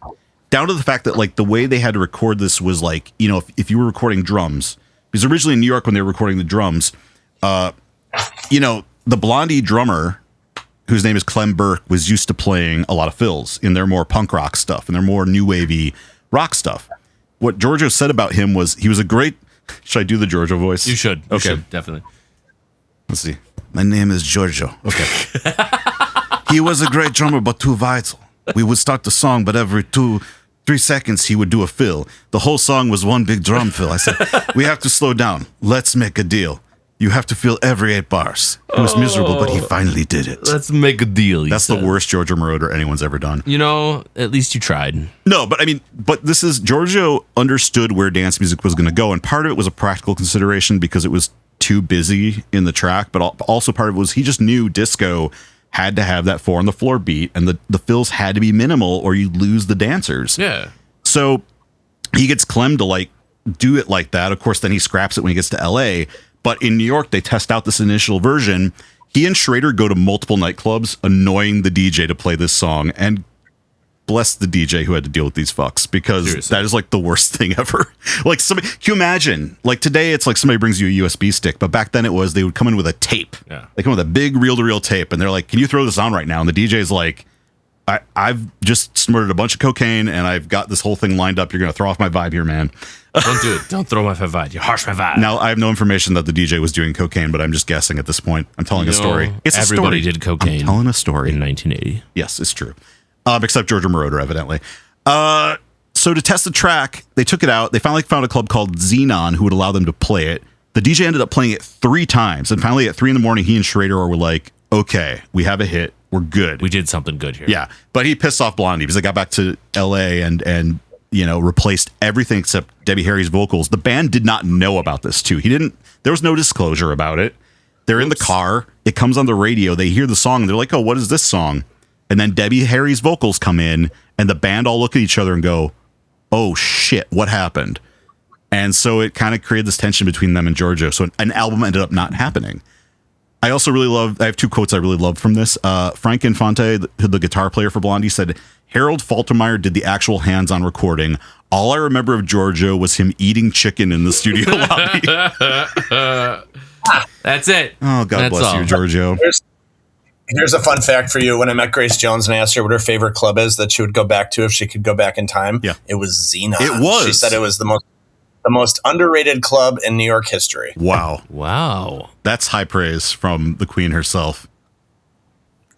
down to the fact that like the way they had to record this was like, you know, if you were recording drums, because originally in New York when they were recording the drums, you know, the Blondie drummer whose name is Clem Burke, was used to playing a lot of fills in their more punk rock stuff and their more new wavy rock stuff. What Giorgio said about him was he was a great... Should I do the Giorgio voice? You should. You Okay. should, definitely. Let's see. My name is Giorgio. Okay. He was a great drummer, but too vital. We would start the song, but every 2-3 seconds he would do a fill. The whole song was one big drum fill. I said, we have to slow down. Let's make a deal. You have to fill every 8 bars. He was miserable, but he finally did it. Let's make a deal. That's the worst Giorgio Moroder anyone's ever done. You know, at least you tried. No, but I mean, this is Giorgio understood where dance music was going to go, and part of it was a practical consideration because it was too busy in the track, but also part of it was he just knew disco had to have that 4 on the floor beat, and the fills had to be minimal or you lose the dancers. Yeah. So he gets Clem to like do it like that. Of course, then he scraps it when he gets to LA. But in New York, they test out this initial version. He and Schrader go to multiple nightclubs, annoying the DJ to play this song. And bless the DJ who had to deal with these fucks, because Seriously. that is like the worst thing ever. Like, somebody, can you imagine? Like today, it's like somebody brings you a USB stick, but back then it was they would come in with a tape. Yeah. They come with a big reel-to-reel tape, and they're like, "Can you throw this on right now?" And the DJ's like, I've just snorted a bunch of cocaine, and I've got this whole thing lined up. You're going to throw off my vibe here, man. Don't do it. Don't throw my vibe. You harsh my vibe. Now, I have no information that the DJ was doing cocaine, but I'm just guessing at this point. I'm telling a story. It's a everybody story. did cocaine I'm telling a story. in 1980. Yes, it's true. Except Giorgio Moroder, evidently. So to test the track, they took it out. They finally found a club called Xenon who would allow them to play it. The DJ ended up playing it 3 times. And finally, at 3 a.m, he and Schrader were like, okay, we have a hit. We're good. We did something good here. Yeah. But he pissed off Blondie because they got back to LA and replaced everything except Debbie Harry's vocals. The band did not know about this too. There was no disclosure about it. They're in the car. It comes on the radio. They hear the song and they're like, oh, what is this song? And then Debbie Harry's vocals come in and the band all look at each other and go, oh shit, what happened? And so it kind of created this tension between them and Giorgio. So an album ended up not happening. I also I have 2 quotes I really love from this. Frank Infante, the guitar player for Blondie, said, Harold Faltermeyer did the actual hands-on recording. All I remember of Giorgio was him eating chicken in the studio lobby. That's it. Oh, God bless you, Giorgio. Here's a fun fact for you. When I met Grace Jones and I asked her what her favorite club is that she would go back to if she could go back in time, it was Xenon. It was. She said it was the most underrated club in New York history. Wow. Wow. That's high praise from the queen herself.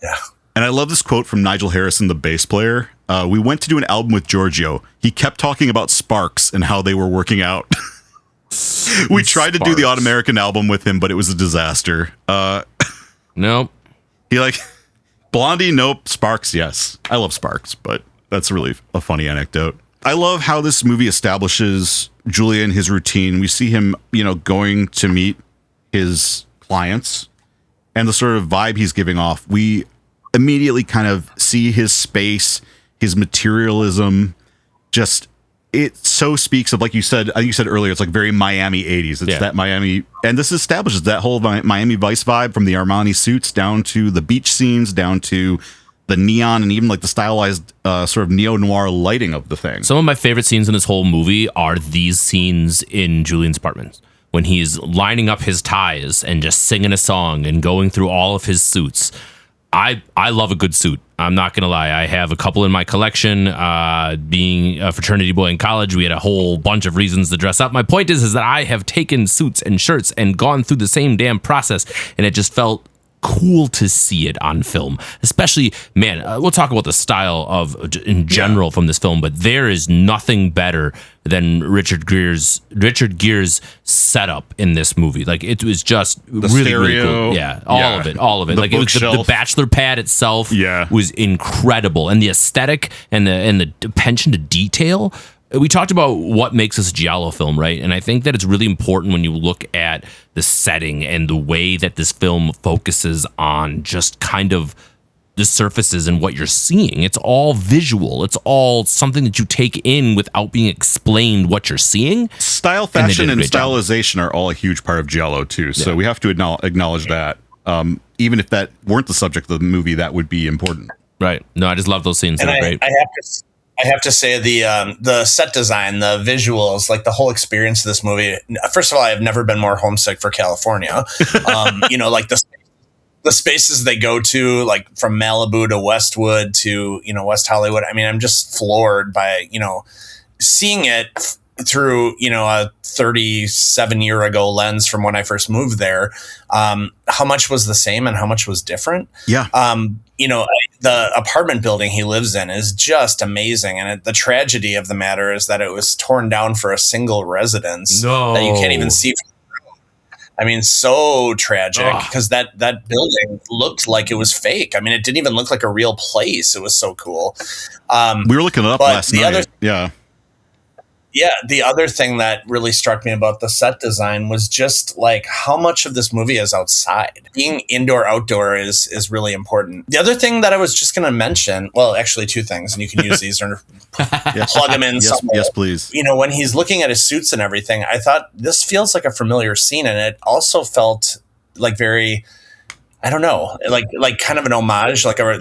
Yeah. And I love this quote from Nigel Harrison, the bass player. We went to do an album with Giorgio. He kept talking about Sparks and how they were working out. We tried to do the All-American album with him, but it was a disaster. Nope. He Blondie, nope. Sparks, yes. I love Sparks, but that's really a funny anecdote. I love how this movie establishes Julia and his routine. We see him, going to meet his clients and the sort of vibe he's giving off. We immediately kind of see his space, his materialism. Just, it so speaks of, like you said, I think you said earlier, it's like very Miami 80s. It's that Miami, and this establishes that whole Miami Vice vibe, from the Armani suits down to the beach scenes, down to the neon, and even like the stylized sort of neo-noir lighting of the thing. Some of my favorite scenes in this whole movie are these scenes in Julian's apartment, when he's lining up his ties and just singing a song and going through all of his suits. I love a good suit. I'm not going to lie. I have a couple in my collection. Being a fraternity boy in college, we had a whole bunch of reasons to dress up. My point is that I have taken suits and shirts and gone through the same damn process, and it just felt cool to see it on film. Especially, man, we'll talk about the style in general from this film, but there is nothing better than Richard Gere's setup in this movie. Like, it was just really, stereo, really cool. Yeah, all of it. The Like, it was the bachelor pad itself was incredible, and the aesthetic and the attention to detail. We talked about what makes this Giallo film, right? And I think that it's really important when you look at the setting and the way that this film focuses on just kind of the surfaces and what you're seeing. It's all visual. It's all something that you take in without being explained what you're seeing. Style, fashion, and stylization are all a huge part of Giallo, too. So we have to acknowledge that. Even if that weren't the subject of the movie, that would be important. Right. No, I just love those scenes. They're great. I have to say the set design, the visuals, like the whole experience of this movie. First of all, I have never been more homesick for California. Like the spaces they go to, like from Malibu to Westwood to, West Hollywood. I mean, I'm just floored by, seeing it through, a 37-year ago lens from when I first moved there. How much was the same and how much was different? Yeah. The apartment building he lives in is just amazing. And the tragedy of the matter is that it was torn down for a single residence that you can't even see. I mean, so tragic because that building looked like it was fake. I mean, it didn't even look like a real place. It was so cool. We were looking it up last night. The other thing that really struck me about the set design was just like how much of this movie is outside. Being indoor outdoor is really important. The other thing that I was just going to mention, well, actually two things, and you can use these or plug them in somewhere. Yes, please. When he's looking at his suits and everything, I thought this feels like a familiar scene, and it also felt like very, I don't know, like kind of an homage, like a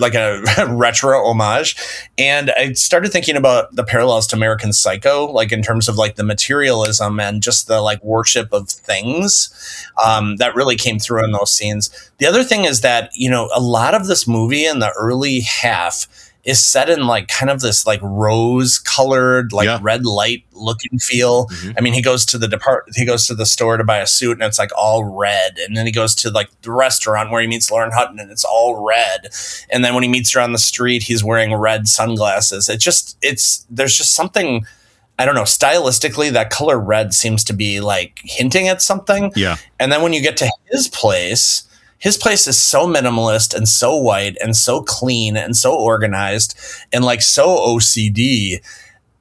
retro homage. And I started thinking about the parallels to American Psycho, like in terms of like the materialism and just the like worship of things that really came through in those scenes. The other thing is that, a lot of this movie in the early half is set in like kind of this like rose colored, like red light look and feel. Mm-hmm. I mean, he goes to the store to buy a suit and it's like all red. And then he goes to like the restaurant where he meets Lauren Hutton and it's all red. And then when he meets her on the street, he's wearing red sunglasses. There's just something, I don't know, stylistically that color red seems to be like hinting at something. Yeah. And then when you get to his place is so minimalist and so white and so clean and so organized and like so OCD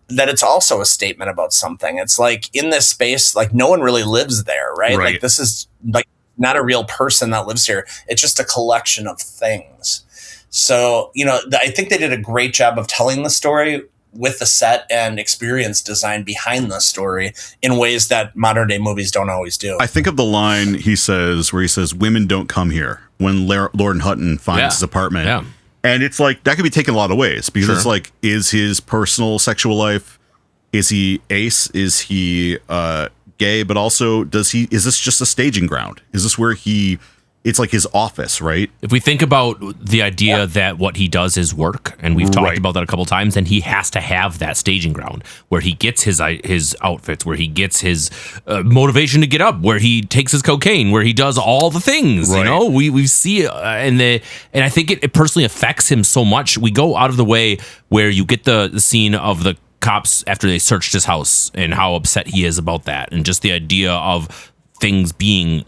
that it's also a statement about something. It's like in this space, like no one really lives there, right? Like this is like not a real person that lives here. It's just a collection of things. So, I think they did a great job of telling the story with the set and experience design behind the story in ways that modern day movies don't always do. I think of the line he says, women don't come here, when Lauren Hutton finds his apartment. Yeah. And it's like, that could be taken a lot of ways because it's like, is his personal sexual life, is he ace? Is he gay? But also, is this just a staging ground? Is this where it's like his office, right? If we think about the idea that what he does is work, and we've talked about that a couple times, then he has to have that staging ground where he gets his outfits, where he gets his motivation to get up, where he takes his cocaine, where he does all the things. Right. We see and I think it personally affects him so much. We go out of the way where you get the scene of the cops after they searched his house and how upset he is about that, and just the idea of things being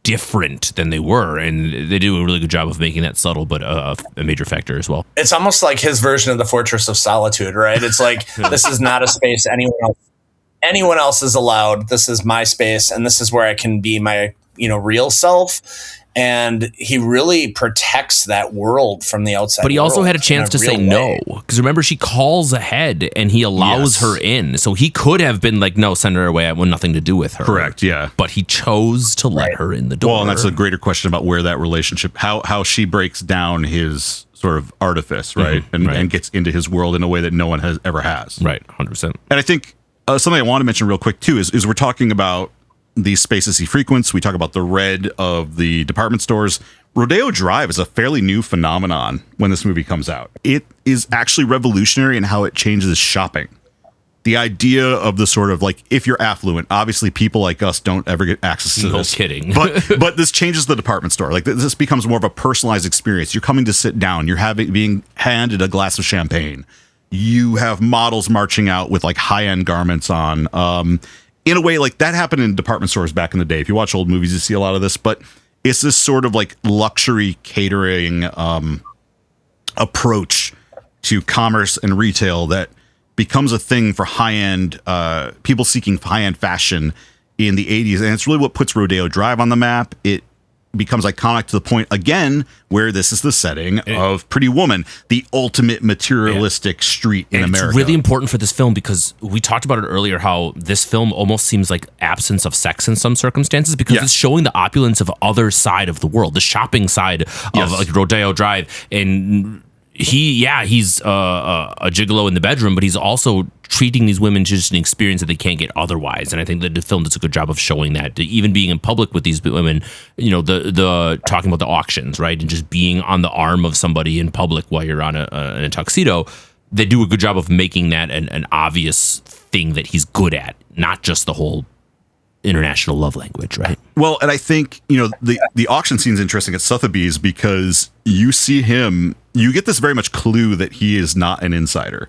different than they were, and they do a really good job of making that subtle, but a major factor as well. It's almost like his version of the Fortress of Solitude, right? It's like this is not a space anyone else is allowed. This is my space, and this is where I can be my real self. And he really protects that world from the outside. But he also world had a chance to say no, because remember, she calls ahead and he allows her in. So he could have been like, no, send her away. I want nothing to do with her. Correct. Yeah. But he chose to let her in the door. Well, and that's a greater question about where that relationship, how she breaks down his sort of artifice, right? Mm-hmm. And gets into his world in a way that no one ever has. Right. 100%. And I think something I want to mention real quick too is we're talking about these spaces he frequents. We talk about the red of the department stores. Rodeo Drive is a fairly new phenomenon when this movie comes out. It is actually revolutionary in how it changes shopping. The idea of the sort of like, if you're affluent, obviously people like us don't ever get access to this. No kidding. but this changes the department store. Like this becomes more of a personalized experience. You're coming to sit down. You're being handed a glass of champagne. You have models marching out with like high-end garments on. In a way, like that happened in department stores back in the day. If you watch old movies, you see a lot of this, but it's this sort of like luxury catering approach to commerce and retail that becomes a thing for high-end people seeking high-end fashion in the 80s. And it's really what puts Rodeo Drive on the map. It becomes iconic to the point, again, where this is the setting of Pretty Woman, the ultimate materialistic street in America. It's really important for this film because we talked about it earlier, how this film almost seems like absence of sex in some circumstances, because it's showing the opulence of other side of the world, the shopping side of like Rodeo Drive. And he's a gigolo in the bedroom, but he's also treating these women just an experience that they can't get otherwise. And I think that the film does a good job of showing that, even being in public with these women, you know, the talking about the auctions, right? And just being on the arm of somebody in public while you're on in a tuxedo. They do a good job of making that an obvious thing that he's good at, not just the whole international love language, right? Well, and I think, you know, the auction scene's interesting at Sotheby's because you see him, you get this very much clue that he is not an insider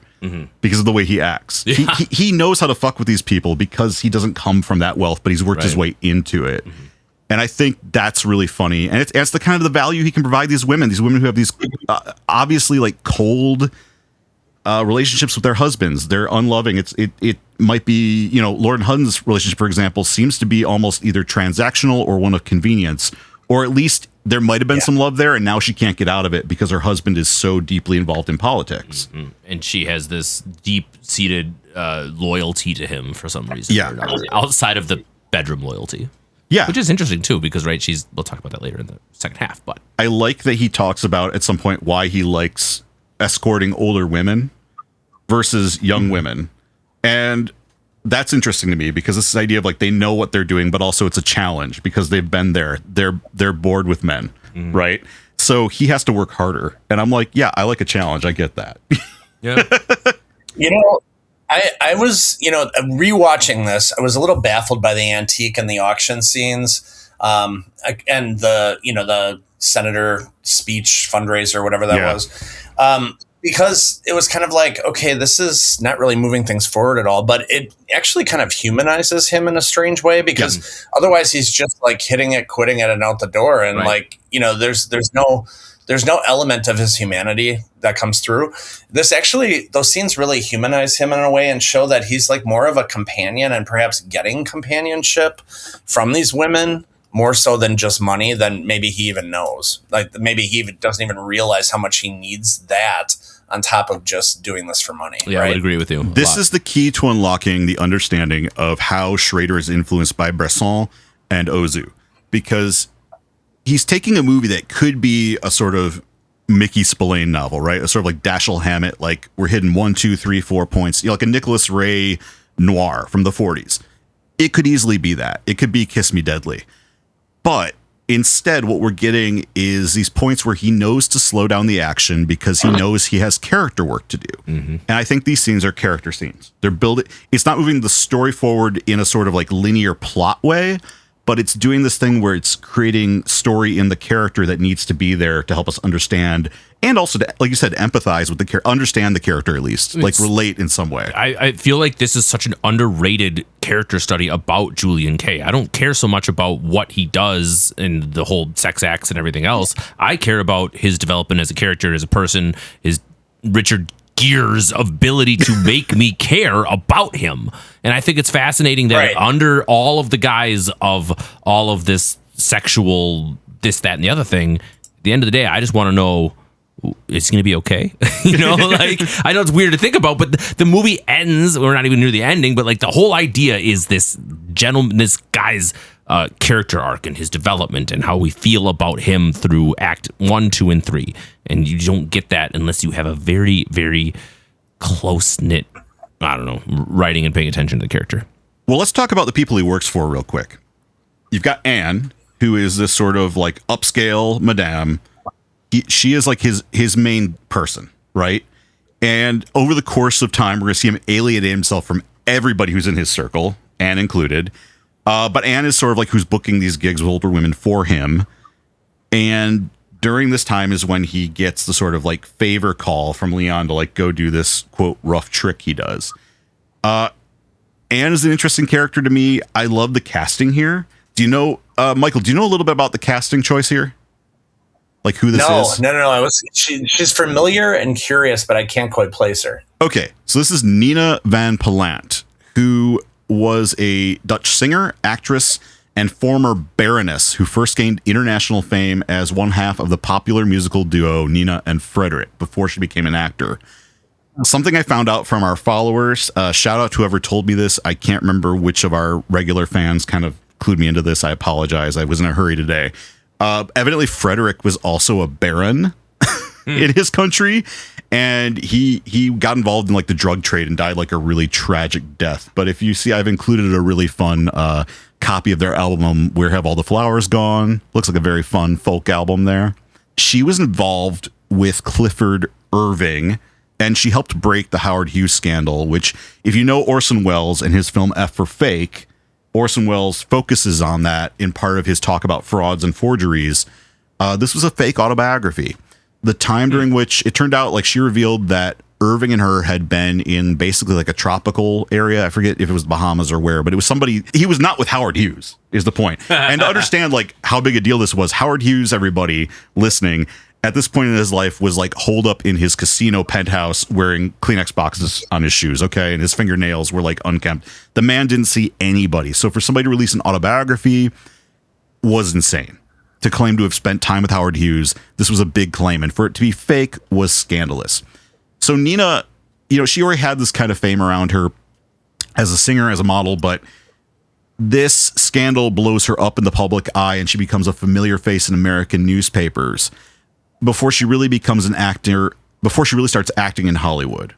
because of the way he acts. Yeah. He knows how to fuck with these people because he doesn't come from that wealth, but he's worked his way into it. And I think that's really funny. And it's the kind of the value he can provide these women who have these obviously like cold relationships with their husbands. They're unloving. It might be, you know, Lauren Hutton's relationship, for example, seems to be almost either transactional or one of convenience, or at least there might have been some love there, and now she can't get out of it because her husband is so deeply involved in politics. And she has this deep-seated loyalty to him for some reason. Yeah. Or another, outside of the bedroom loyalty. Yeah. Which is interesting, too, because, right, we'll talk about that later in the second half, but I like that he talks about at some point why he likes escorting older women versus young women. And that's interesting to me because this idea of like they know what they're doing, but also it's a challenge because they've been there. They're bored with men, right? So he has to work harder. And I'm like, yeah, I like a challenge. I get that. Yeah. You know, I was, you know, rewatching this. I was a little baffled by the antique and the auction scenes, and the, you know, the senator speech fundraiser, whatever that was. Because it was kind of like, okay, this is not really moving things forward at all, but it actually kind of humanizes him in a strange way because otherwise he's just like hitting it, quitting it, and out the door. And like, you know, there's no element of his humanity that comes through. This actually, those scenes really humanize him in a way and show that he's like more of a companion and perhaps getting companionship from these women more so than just money than maybe he even knows. Like maybe he even doesn't even realize how much he needs that on top of just doing this for money. Yeah, right? I would agree with you. This is the key to unlocking the understanding of how Schrader is influenced by Bresson and Ozu, because he's taking a movie that could be a sort of Mickey Spillane novel, right? A sort of like Dashiell Hammett, like we're hitting 1, 2, 3, 4 points, you know, like a Nicholas Ray noir from the 40s. It could easily be that. It could be Kiss Me Deadly. But instead, what we're getting is these points where he knows to slow down the action because he knows he has character work to do. And I think these scenes are character scenes. They're building. It's not moving the story forward in a sort of like linear plot way, but it's doing this thing where it's creating story in the character that needs to be there to help us understand and also to, like you said, empathize with the character, understand the character at least, like relate in some way. I feel like this is such an underrated character study about Julian Kay. I don't care so much about what he does and the whole sex acts and everything else. I care about his development as a character, as a person, his Richard Gere's ability to make me care about him. And I think it's fascinating that under all of the guise of all of this sexual, this, that, and the other thing, at the end of the day, I just want to know, it's going to be okay. You know, like, I know it's weird to think about, but the movie ends, we're not even near the ending, but like the whole idea is this guy's character arc and his development and how we feel about him through act 1, 2, and 3. And you don't get that unless you have a very, very close-knit, I don't know, writing and paying attention to the character. Well, let's talk about the people he works for real quick. You've got Anne, who is this sort of like upscale madame. She is like his main person, right? And over the course of time, we're going to see him alienate himself from everybody who's in his circle, Anne included. But Anne is sort of like who's booking these gigs with older women for him. And during this time is when he gets the sort of like favor call from Leon to like go do this, quote, rough trick he does. Anne is an interesting character to me. I love the casting here. Do you know, Michael, do you know a little bit about the casting choice here? Like who this is? No. She's familiar and curious, but I can't quite place her. Okay, so this is Nina van Pallant, who was a Dutch singer, actress, and former baroness who first gained international fame as one half of the popular musical duo Nina and Frederick before she became an actor. Something I found out from our followers, shout out to whoever told me this. I can't remember which of our regular fans kind of clued me into this. I apologize. I was in a hurry today. Evidently, Frederick was also a baron. in his country. And he got involved in like the drug trade and died like a really tragic death. But if you see, I've included a really fun copy of their album, Where Have All the Flowers Gone? Looks like a very fun folk album there. She was involved with Clifford Irving, and she helped break the Howard Hughes scandal, which, if you know Orson Welles and his film F for Fake, Orson Welles focuses on that in part of his talk about frauds and forgeries. This was a fake autobiography. The time during which it turned out, like, she revealed that Irving and her had been in basically like a tropical area. I forget if it was the Bahamas or where, but it was somebody. He was not with Howard Hughes, is the point. And to understand like how big a deal this was, Howard Hughes, everybody listening, at this point in his life was like holed up in his casino penthouse wearing Kleenex boxes on his shoes, okay? And his fingernails were like unkempt. The man didn't see anybody. So for somebody to release an autobiography was insane. To claim to have spent time with Howard Hughes, this was a big claim. And for it to be fake was scandalous. So Nina, you know, she already had this kind of fame around her as a singer, as a model, but this scandal blows her up in the public eye and she becomes a familiar face in American newspapers before she really becomes an actor, before she really starts acting in Hollywood.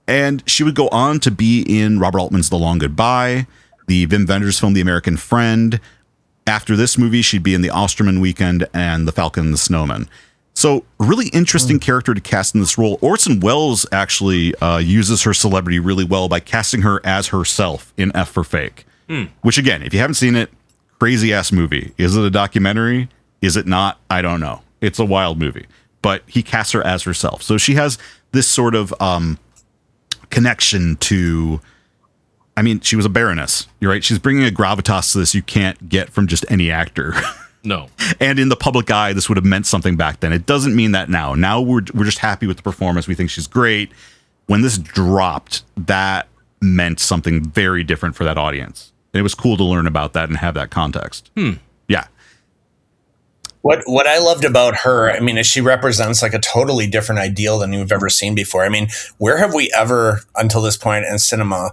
And she would go on to be in Robert Altman's The Long Goodbye, the Wim Wenders film The American Friend. After this movie, she'd be in The Osterman Weekend and The Falcon and the Snowman. So really interesting character to cast in this role. Orson Welles actually uses her celebrity really well by casting her as herself in F for Fake, which again, if you haven't seen it, crazy ass movie. Is it a documentary? Is it not? I don't know. It's a wild movie, but he casts her as herself. So she has this sort of connection to, I mean, she was a baroness. You're right. She's bringing a gravitas to this you can't get from just any actor. No. And in the public eye, this would have meant something back then. It doesn't mean that now. Now we're just happy with the performance. We think she's great. When this dropped, that meant something very different for that audience. And it was cool to learn about that and have that context. Yeah. What I loved about her, I mean, is she represents like a totally different ideal than you've ever seen before. I mean, where have we ever, until this point in cinema,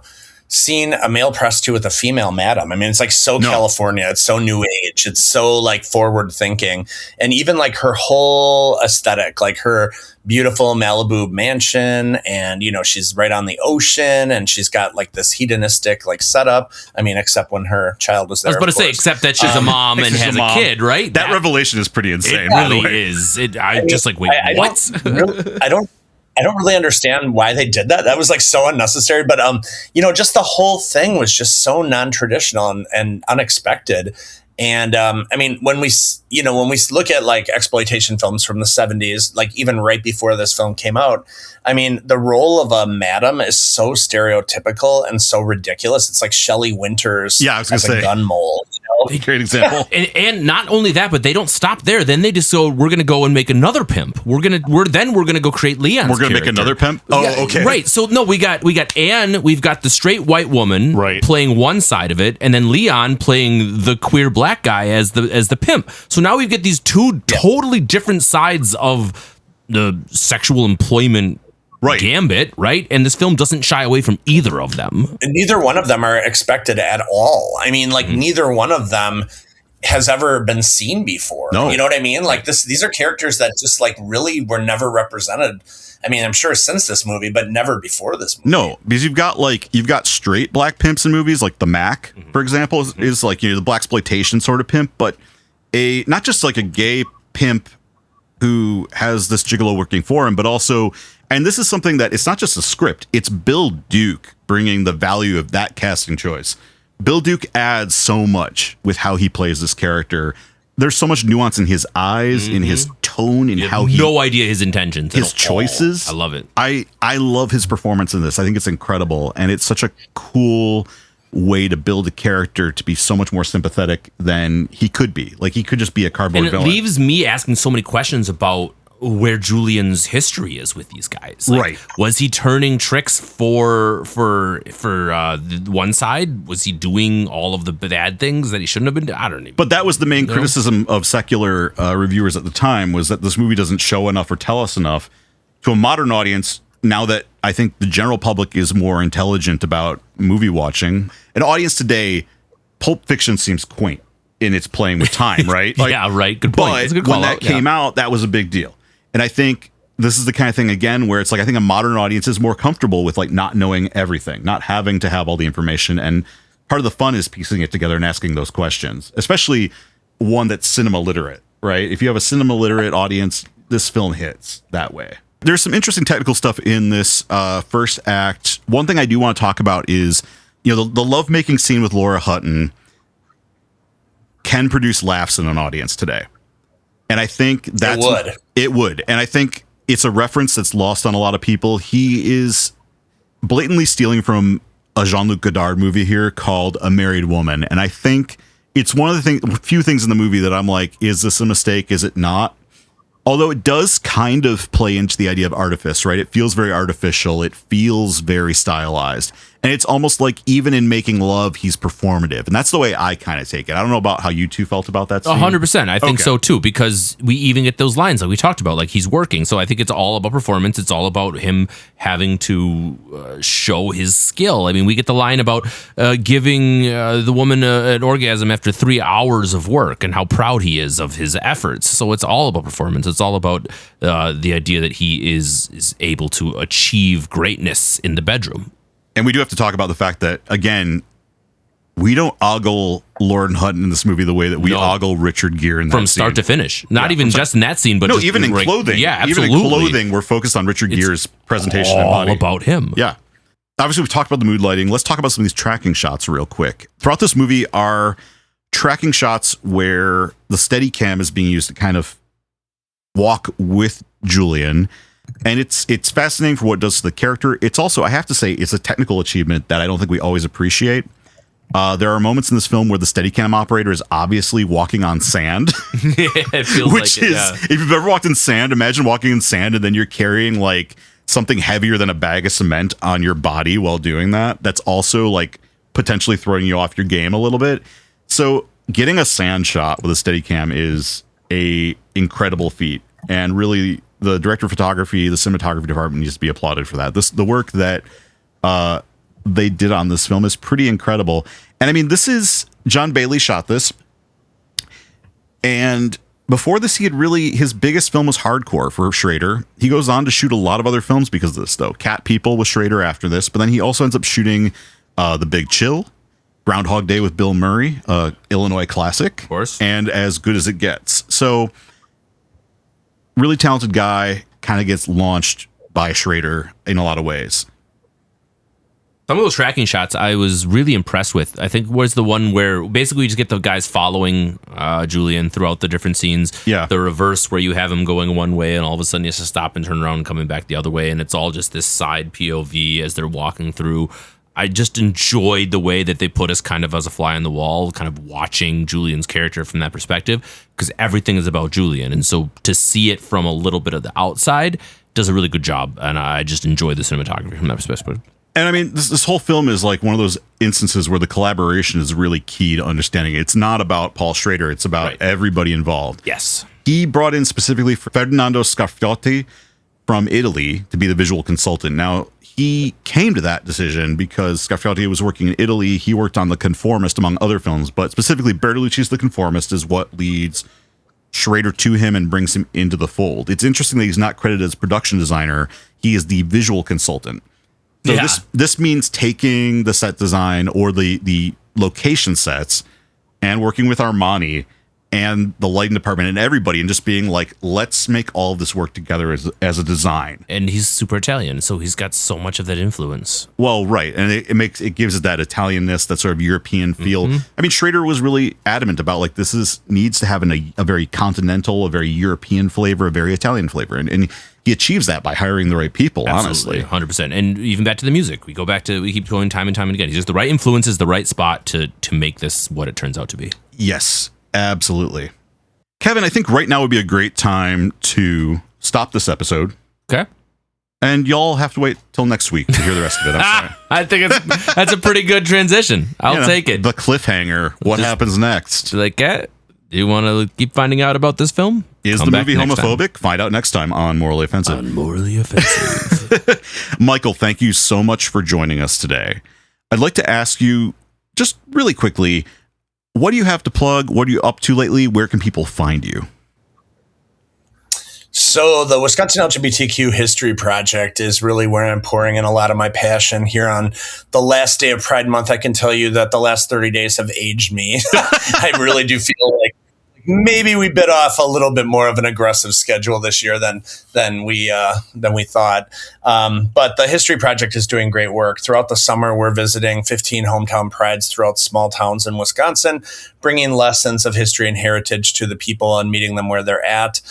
seen a male prostitute with a female madam? I mean, it's like so California, it's so new age, it's so like forward thinking. And even like her whole aesthetic, like her beautiful Malibu mansion, and you know, she's right on the ocean and she's got like this hedonistic like setup. I mean, except when her child was there. I was about to say, except that she's a mom and has a kid, right? That revelation is pretty insane. It really is. I just like, wait, what? I don't really understand why they did that. That was like so unnecessary. But, you know, just the whole thing was just so non-traditional and unexpected. And I mean, when we look at like exploitation films from the 70s, like even right before this film came out, I mean, the role of a madam is so stereotypical and so ridiculous. It's like Shelley Winters as a gun mole. You know? Great example. and not only that, but they don't stop there. Then they just go, we're going to go and make another pimp. We're going to go create Leon's We're going to make another pimp? Oh, yeah, okay. Right. So no, we got Anne, we've got the straight white woman playing one side of it, and then Leon playing the queer black guy as the pimp. So now we get these two totally different sides of the sexual employment gambit, right? And this film doesn't shy away from either of them. And neither one of them are expected at all. I mean, like neither one of them has ever been seen before. No. You know what I mean? Like these are characters that just like really were never represented. I mean, I'm sure since this movie, but never before this movie. No, because you've got straight black pimps in movies like The Mac, for example, is like, you know, the blaxploitation sort of pimp, but not just like a gay pimp who has this gigolo working for him, but also, and this is something that it's not just a script, it's Bill Duke bringing the value of that casting choice. Bill Duke adds so much with how he plays this character. There's so much nuance in his eyes, in his tone, in how he... No idea his intentions. His choices. I love it. I love his performance in this. I think it's incredible. And it's such a cool way to build a character to be so much more sympathetic than he could be. Like, he could just be a cardboard villain. And it leaves me asking so many questions about where Julian's history is with these guys. Like, was he turning tricks for one side? Was he doing all of the bad things that he shouldn't have been doing? I don't know. But that was the main criticism of secular reviewers at the time, was that this movie doesn't show enough or tell us enough. To a modern audience, now that I think the general public is more intelligent about movie watching, an audience today, Pulp Fiction seems quaint in its playing with time, right? Like, yeah, right. Good point. But when that came out, that was a big deal. And I think this is the kind of thing, again, where it's like, I think a modern audience is more comfortable with like not knowing everything, not having to have all the information. And part of the fun is piecing it together and asking those questions, especially one that's cinema literate, right? If you have a cinema literate audience, this film hits that way. There's some interesting technical stuff in this first act. One thing I do want to talk about is, you know, the lovemaking scene with Laura Hutton can produce laughs in an audience today. And I think it would. And I think it's a reference that's lost on a lot of people. He is blatantly stealing from a Jean-Luc Godard movie here called A Married Woman. And I think it's one of the few things in the movie that I'm like, is this a mistake? Is it not? Although it does kind of play into the idea of artifice, right? It feels very artificial. It feels very stylized. And it's almost like even in making love, he's performative. And that's the way I kind of take it. I don't know about how you two felt about that scene. 100%. I think so too, because we even get those lines like we talked about, like he's working. So I think it's all about performance. It's all about him having to show his skill. I mean, we get the line about giving the woman an orgasm after 3 hours of work and how proud he is of his efforts. So it's all about performance. It's all about the idea that he is able to achieve greatness in the bedroom. And we do have to talk about the fact that, again, we don't ogle Lauren Hutton in this movie the way that we ogle Richard Gere in that from start to finish. Not even just in that scene, but just even in clothing. Yeah, absolutely. Even in clothing, we're focused on Richard Gere's presentation and body. All about him. Yeah. Obviously, we've talked about the mood lighting. Let's talk about some of these tracking shots real quick. Throughout this movie are tracking shots where the Steadicam is being used to kind of walk with Julian. And it's fascinating for what it does to the character. It's also, I have to say, it's a technical achievement that I don't think we always appreciate. There are moments in this film where the Steadicam operator is obviously walking on sand. It feels which like it, is, if you've ever walked in sand, imagine walking in sand and then you're carrying like something heavier than a bag of cement on your body while doing that. That's also like potentially throwing you off your game a little bit. So getting a sand shot with a Steadicam is a incredible feat, and really the director of photography, the cinematography department needs to be applauded for that. The work that they did on this film is pretty incredible. And I mean, this is John Bailey shot this. And before this, his biggest film was Hardcore for Schrader. He goes on to shoot a lot of other films because of this, though. Cat People with Schrader after this. But then he also ends up shooting The Big Chill, Groundhog Day with Bill Murray, Illinois classic, of course, and As Good as It Gets. So really talented guy, kind of gets launched by Schrader in a lot of ways. Some of those tracking shots I was really impressed with. I think was the one where basically you just get the guys following Julian throughout the different scenes. Yeah. The reverse where you have him going one way and all of a sudden he has to stop and turn around and coming back the other way. And it's all just this side POV as they're walking through. I just enjoyed the way that they put us kind of as a fly on the wall, kind of watching Julian's character from that perspective, because everything is about Julian. And so to see it from a little bit of the outside does a really good job. And I just enjoy the cinematography from that perspective. And I mean, this whole film is like one of those instances where the collaboration is really key to understanding it. It's not about Paul Schrader. It's about everybody involved. Yes. He brought in specifically Ferdinando Scarfiotti from Italy to be the visual consultant. Now, he came to that decision because Scarfiotti was working in Italy. He worked on The Conformist, among other films, but specifically Bertolucci's The Conformist is what leads Schrader to him and brings him into the fold. It's interesting that he's not credited as production designer. He is the visual consultant. So this means taking the set design or the location sets and working with Armani and the lighting department and everybody and just being like, let's make all of this work together as a design. And he's super Italian, so he's got so much of that influence. Well, right. And it gives it that Italianness, that sort of European feel. Mm-hmm. I mean, Schrader was really adamant about like, needs to have a very continental, a very European flavor, a very Italian flavor. And he achieves that by hiring the right people, Absolutely, honestly. 100%. And even back to the music, we keep going time and time and again. He's just the right influences, the right spot to make this what it turns out to be. Yes, absolutely. Kevin, I think right now would be a great time to stop this episode. Okay. And y'all have to wait till next week to hear the rest of it. I'm sorry. I think that's a pretty good transition. I'll take it. The cliffhanger. What happens next? Like, do you want to keep finding out about this film? Is the movie homophobic? Find out next time on Morally Offensive. Michail, thank you so much for joining us today. I'd like to ask you, just really quickly, what do you have to plug? What are you up to lately? Where can people find you? So the Wisconsin LGBTQ History Project is really where I'm pouring in a lot of my passion here on the last day of Pride Month. I can tell you that the last 30 days have aged me. I really do feel like maybe we bit off a little bit more of an aggressive schedule this year than we thought. But the History Project is doing great work. Throughout the summer, we're visiting 15 hometown prides throughout small towns in Wisconsin, bringing lessons of history and heritage to the people and meeting them where they're at.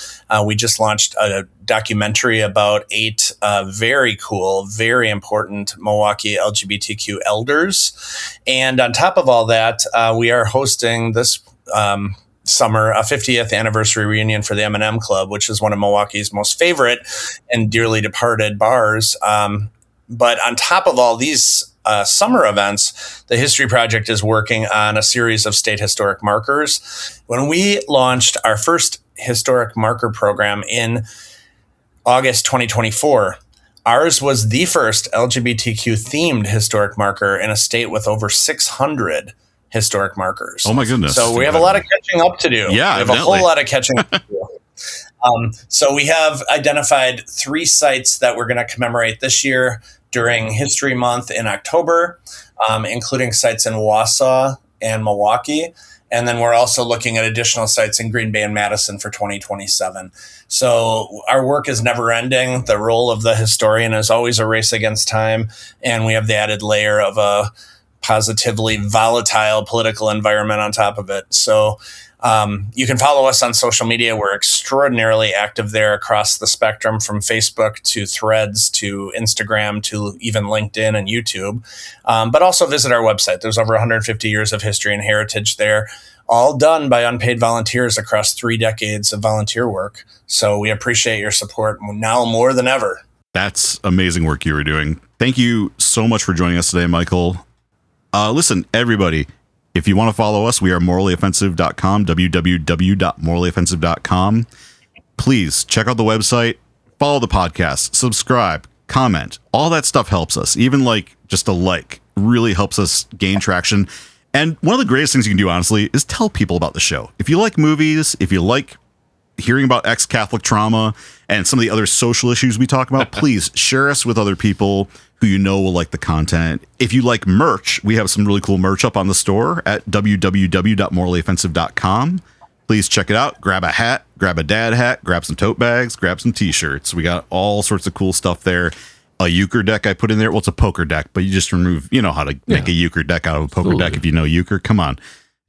We just launched a documentary about 8 very cool, very important Milwaukee LGBTQ elders. And on top of all that, we are hosting this summer a 50th anniversary reunion for the M&M Club, which is one of Milwaukee's most favorite and dearly departed bars. But on top of all these summer events, the History Project is working on a series of state historic markers. When we launched our first historic marker program in August 2024, ours was the first LGBTQ themed historic marker in a state with over 600 historic markers. Oh my goodness. So we have a lot of catching up to do. Yeah, we have a whole lot of catching up to do. So we have identified 3 sites that we're going to commemorate this year during History Month in October, including sites in Wausau and Milwaukee. And then we're also looking at additional sites in Green Bay and Madison for 2027. So our work is never ending. The role of the historian is always a race against time. And we have the added layer of a positively volatile political environment on top of it. So you can follow us on social media. We're extraordinarily active there across the spectrum, from Facebook to Threads to Instagram to even LinkedIn and YouTube. But also visit our website. There's over 150 years of history and heritage there, all done by unpaid volunteers across 3 decades of volunteer work. So we appreciate your support now more than ever. That's amazing work you were doing. Thank you so much for joining us today, Michail. Listen, everybody, if you want to follow us, we are morallyoffensive.com, www.morallyoffensive.com. Please check out the website, follow the podcast, subscribe, comment. All that stuff helps us. Even just a like really helps us gain traction. And one of the greatest things you can do, honestly, is tell people about the show. If you like movies, if you like hearing about ex-Catholic trauma and some of the other social issues we talk about, please share us with other people who you know will like the content. If you like merch, we have some really cool merch up on the store at www.morallyoffensive.com. Please check it out. Grab a hat, grab a dad hat, grab some tote bags, grab some t-shirts. We got all sorts of cool stuff there. A euchre deck I put in there. Well, it's a poker deck, but you just remove, you know how to make a euchre deck out of a poker deck if you know euchre. Come on.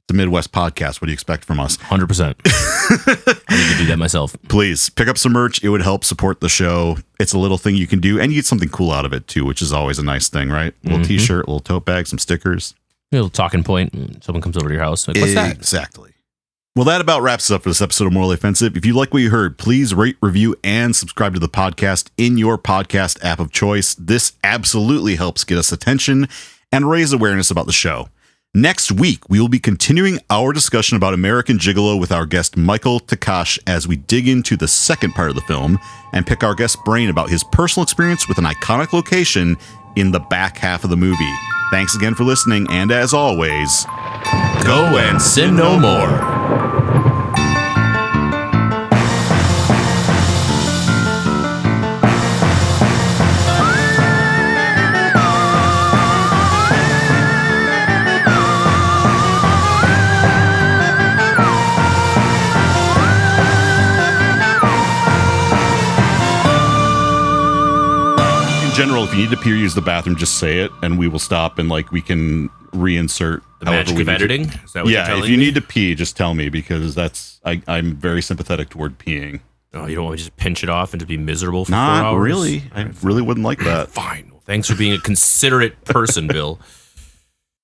It's a Midwest podcast. What do you expect from us? 100%. I need to do that myself. Please pick up some merch. It would help support the show. It's a little thing you can do, and you get something cool out of it too, which is always a nice thing, right? A little t-shirt, a little tote bag, some stickers. A little talking point. Someone comes over to your house. Like, what's that? Exactly. Well, that about wraps us up for this episode of Morally Offensive. If you like what you heard, please rate, review, and subscribe to the podcast in your podcast app of choice. This absolutely helps get us attention and raise awareness about the show. Next week, we will be continuing our discussion about American Gigolo with our guest Michail Takach as we dig into the second part of the film and pick our guest's brain about his personal experience with an iconic location in the back half of the movie. Thanks again for listening, and as always, go and sin no more. General, if you need to pee or use the bathroom, just say it and we will stop and we can reinsert the magic of editing. Is that what you're telling if you me? need to pee, just tell me, because I'm very sympathetic toward peeing. Oh, you don't want to just pinch it off and to be miserable for 4 Not hours? really. I really wouldn't like that. Fine. Well, thanks for being a considerate person, Bill.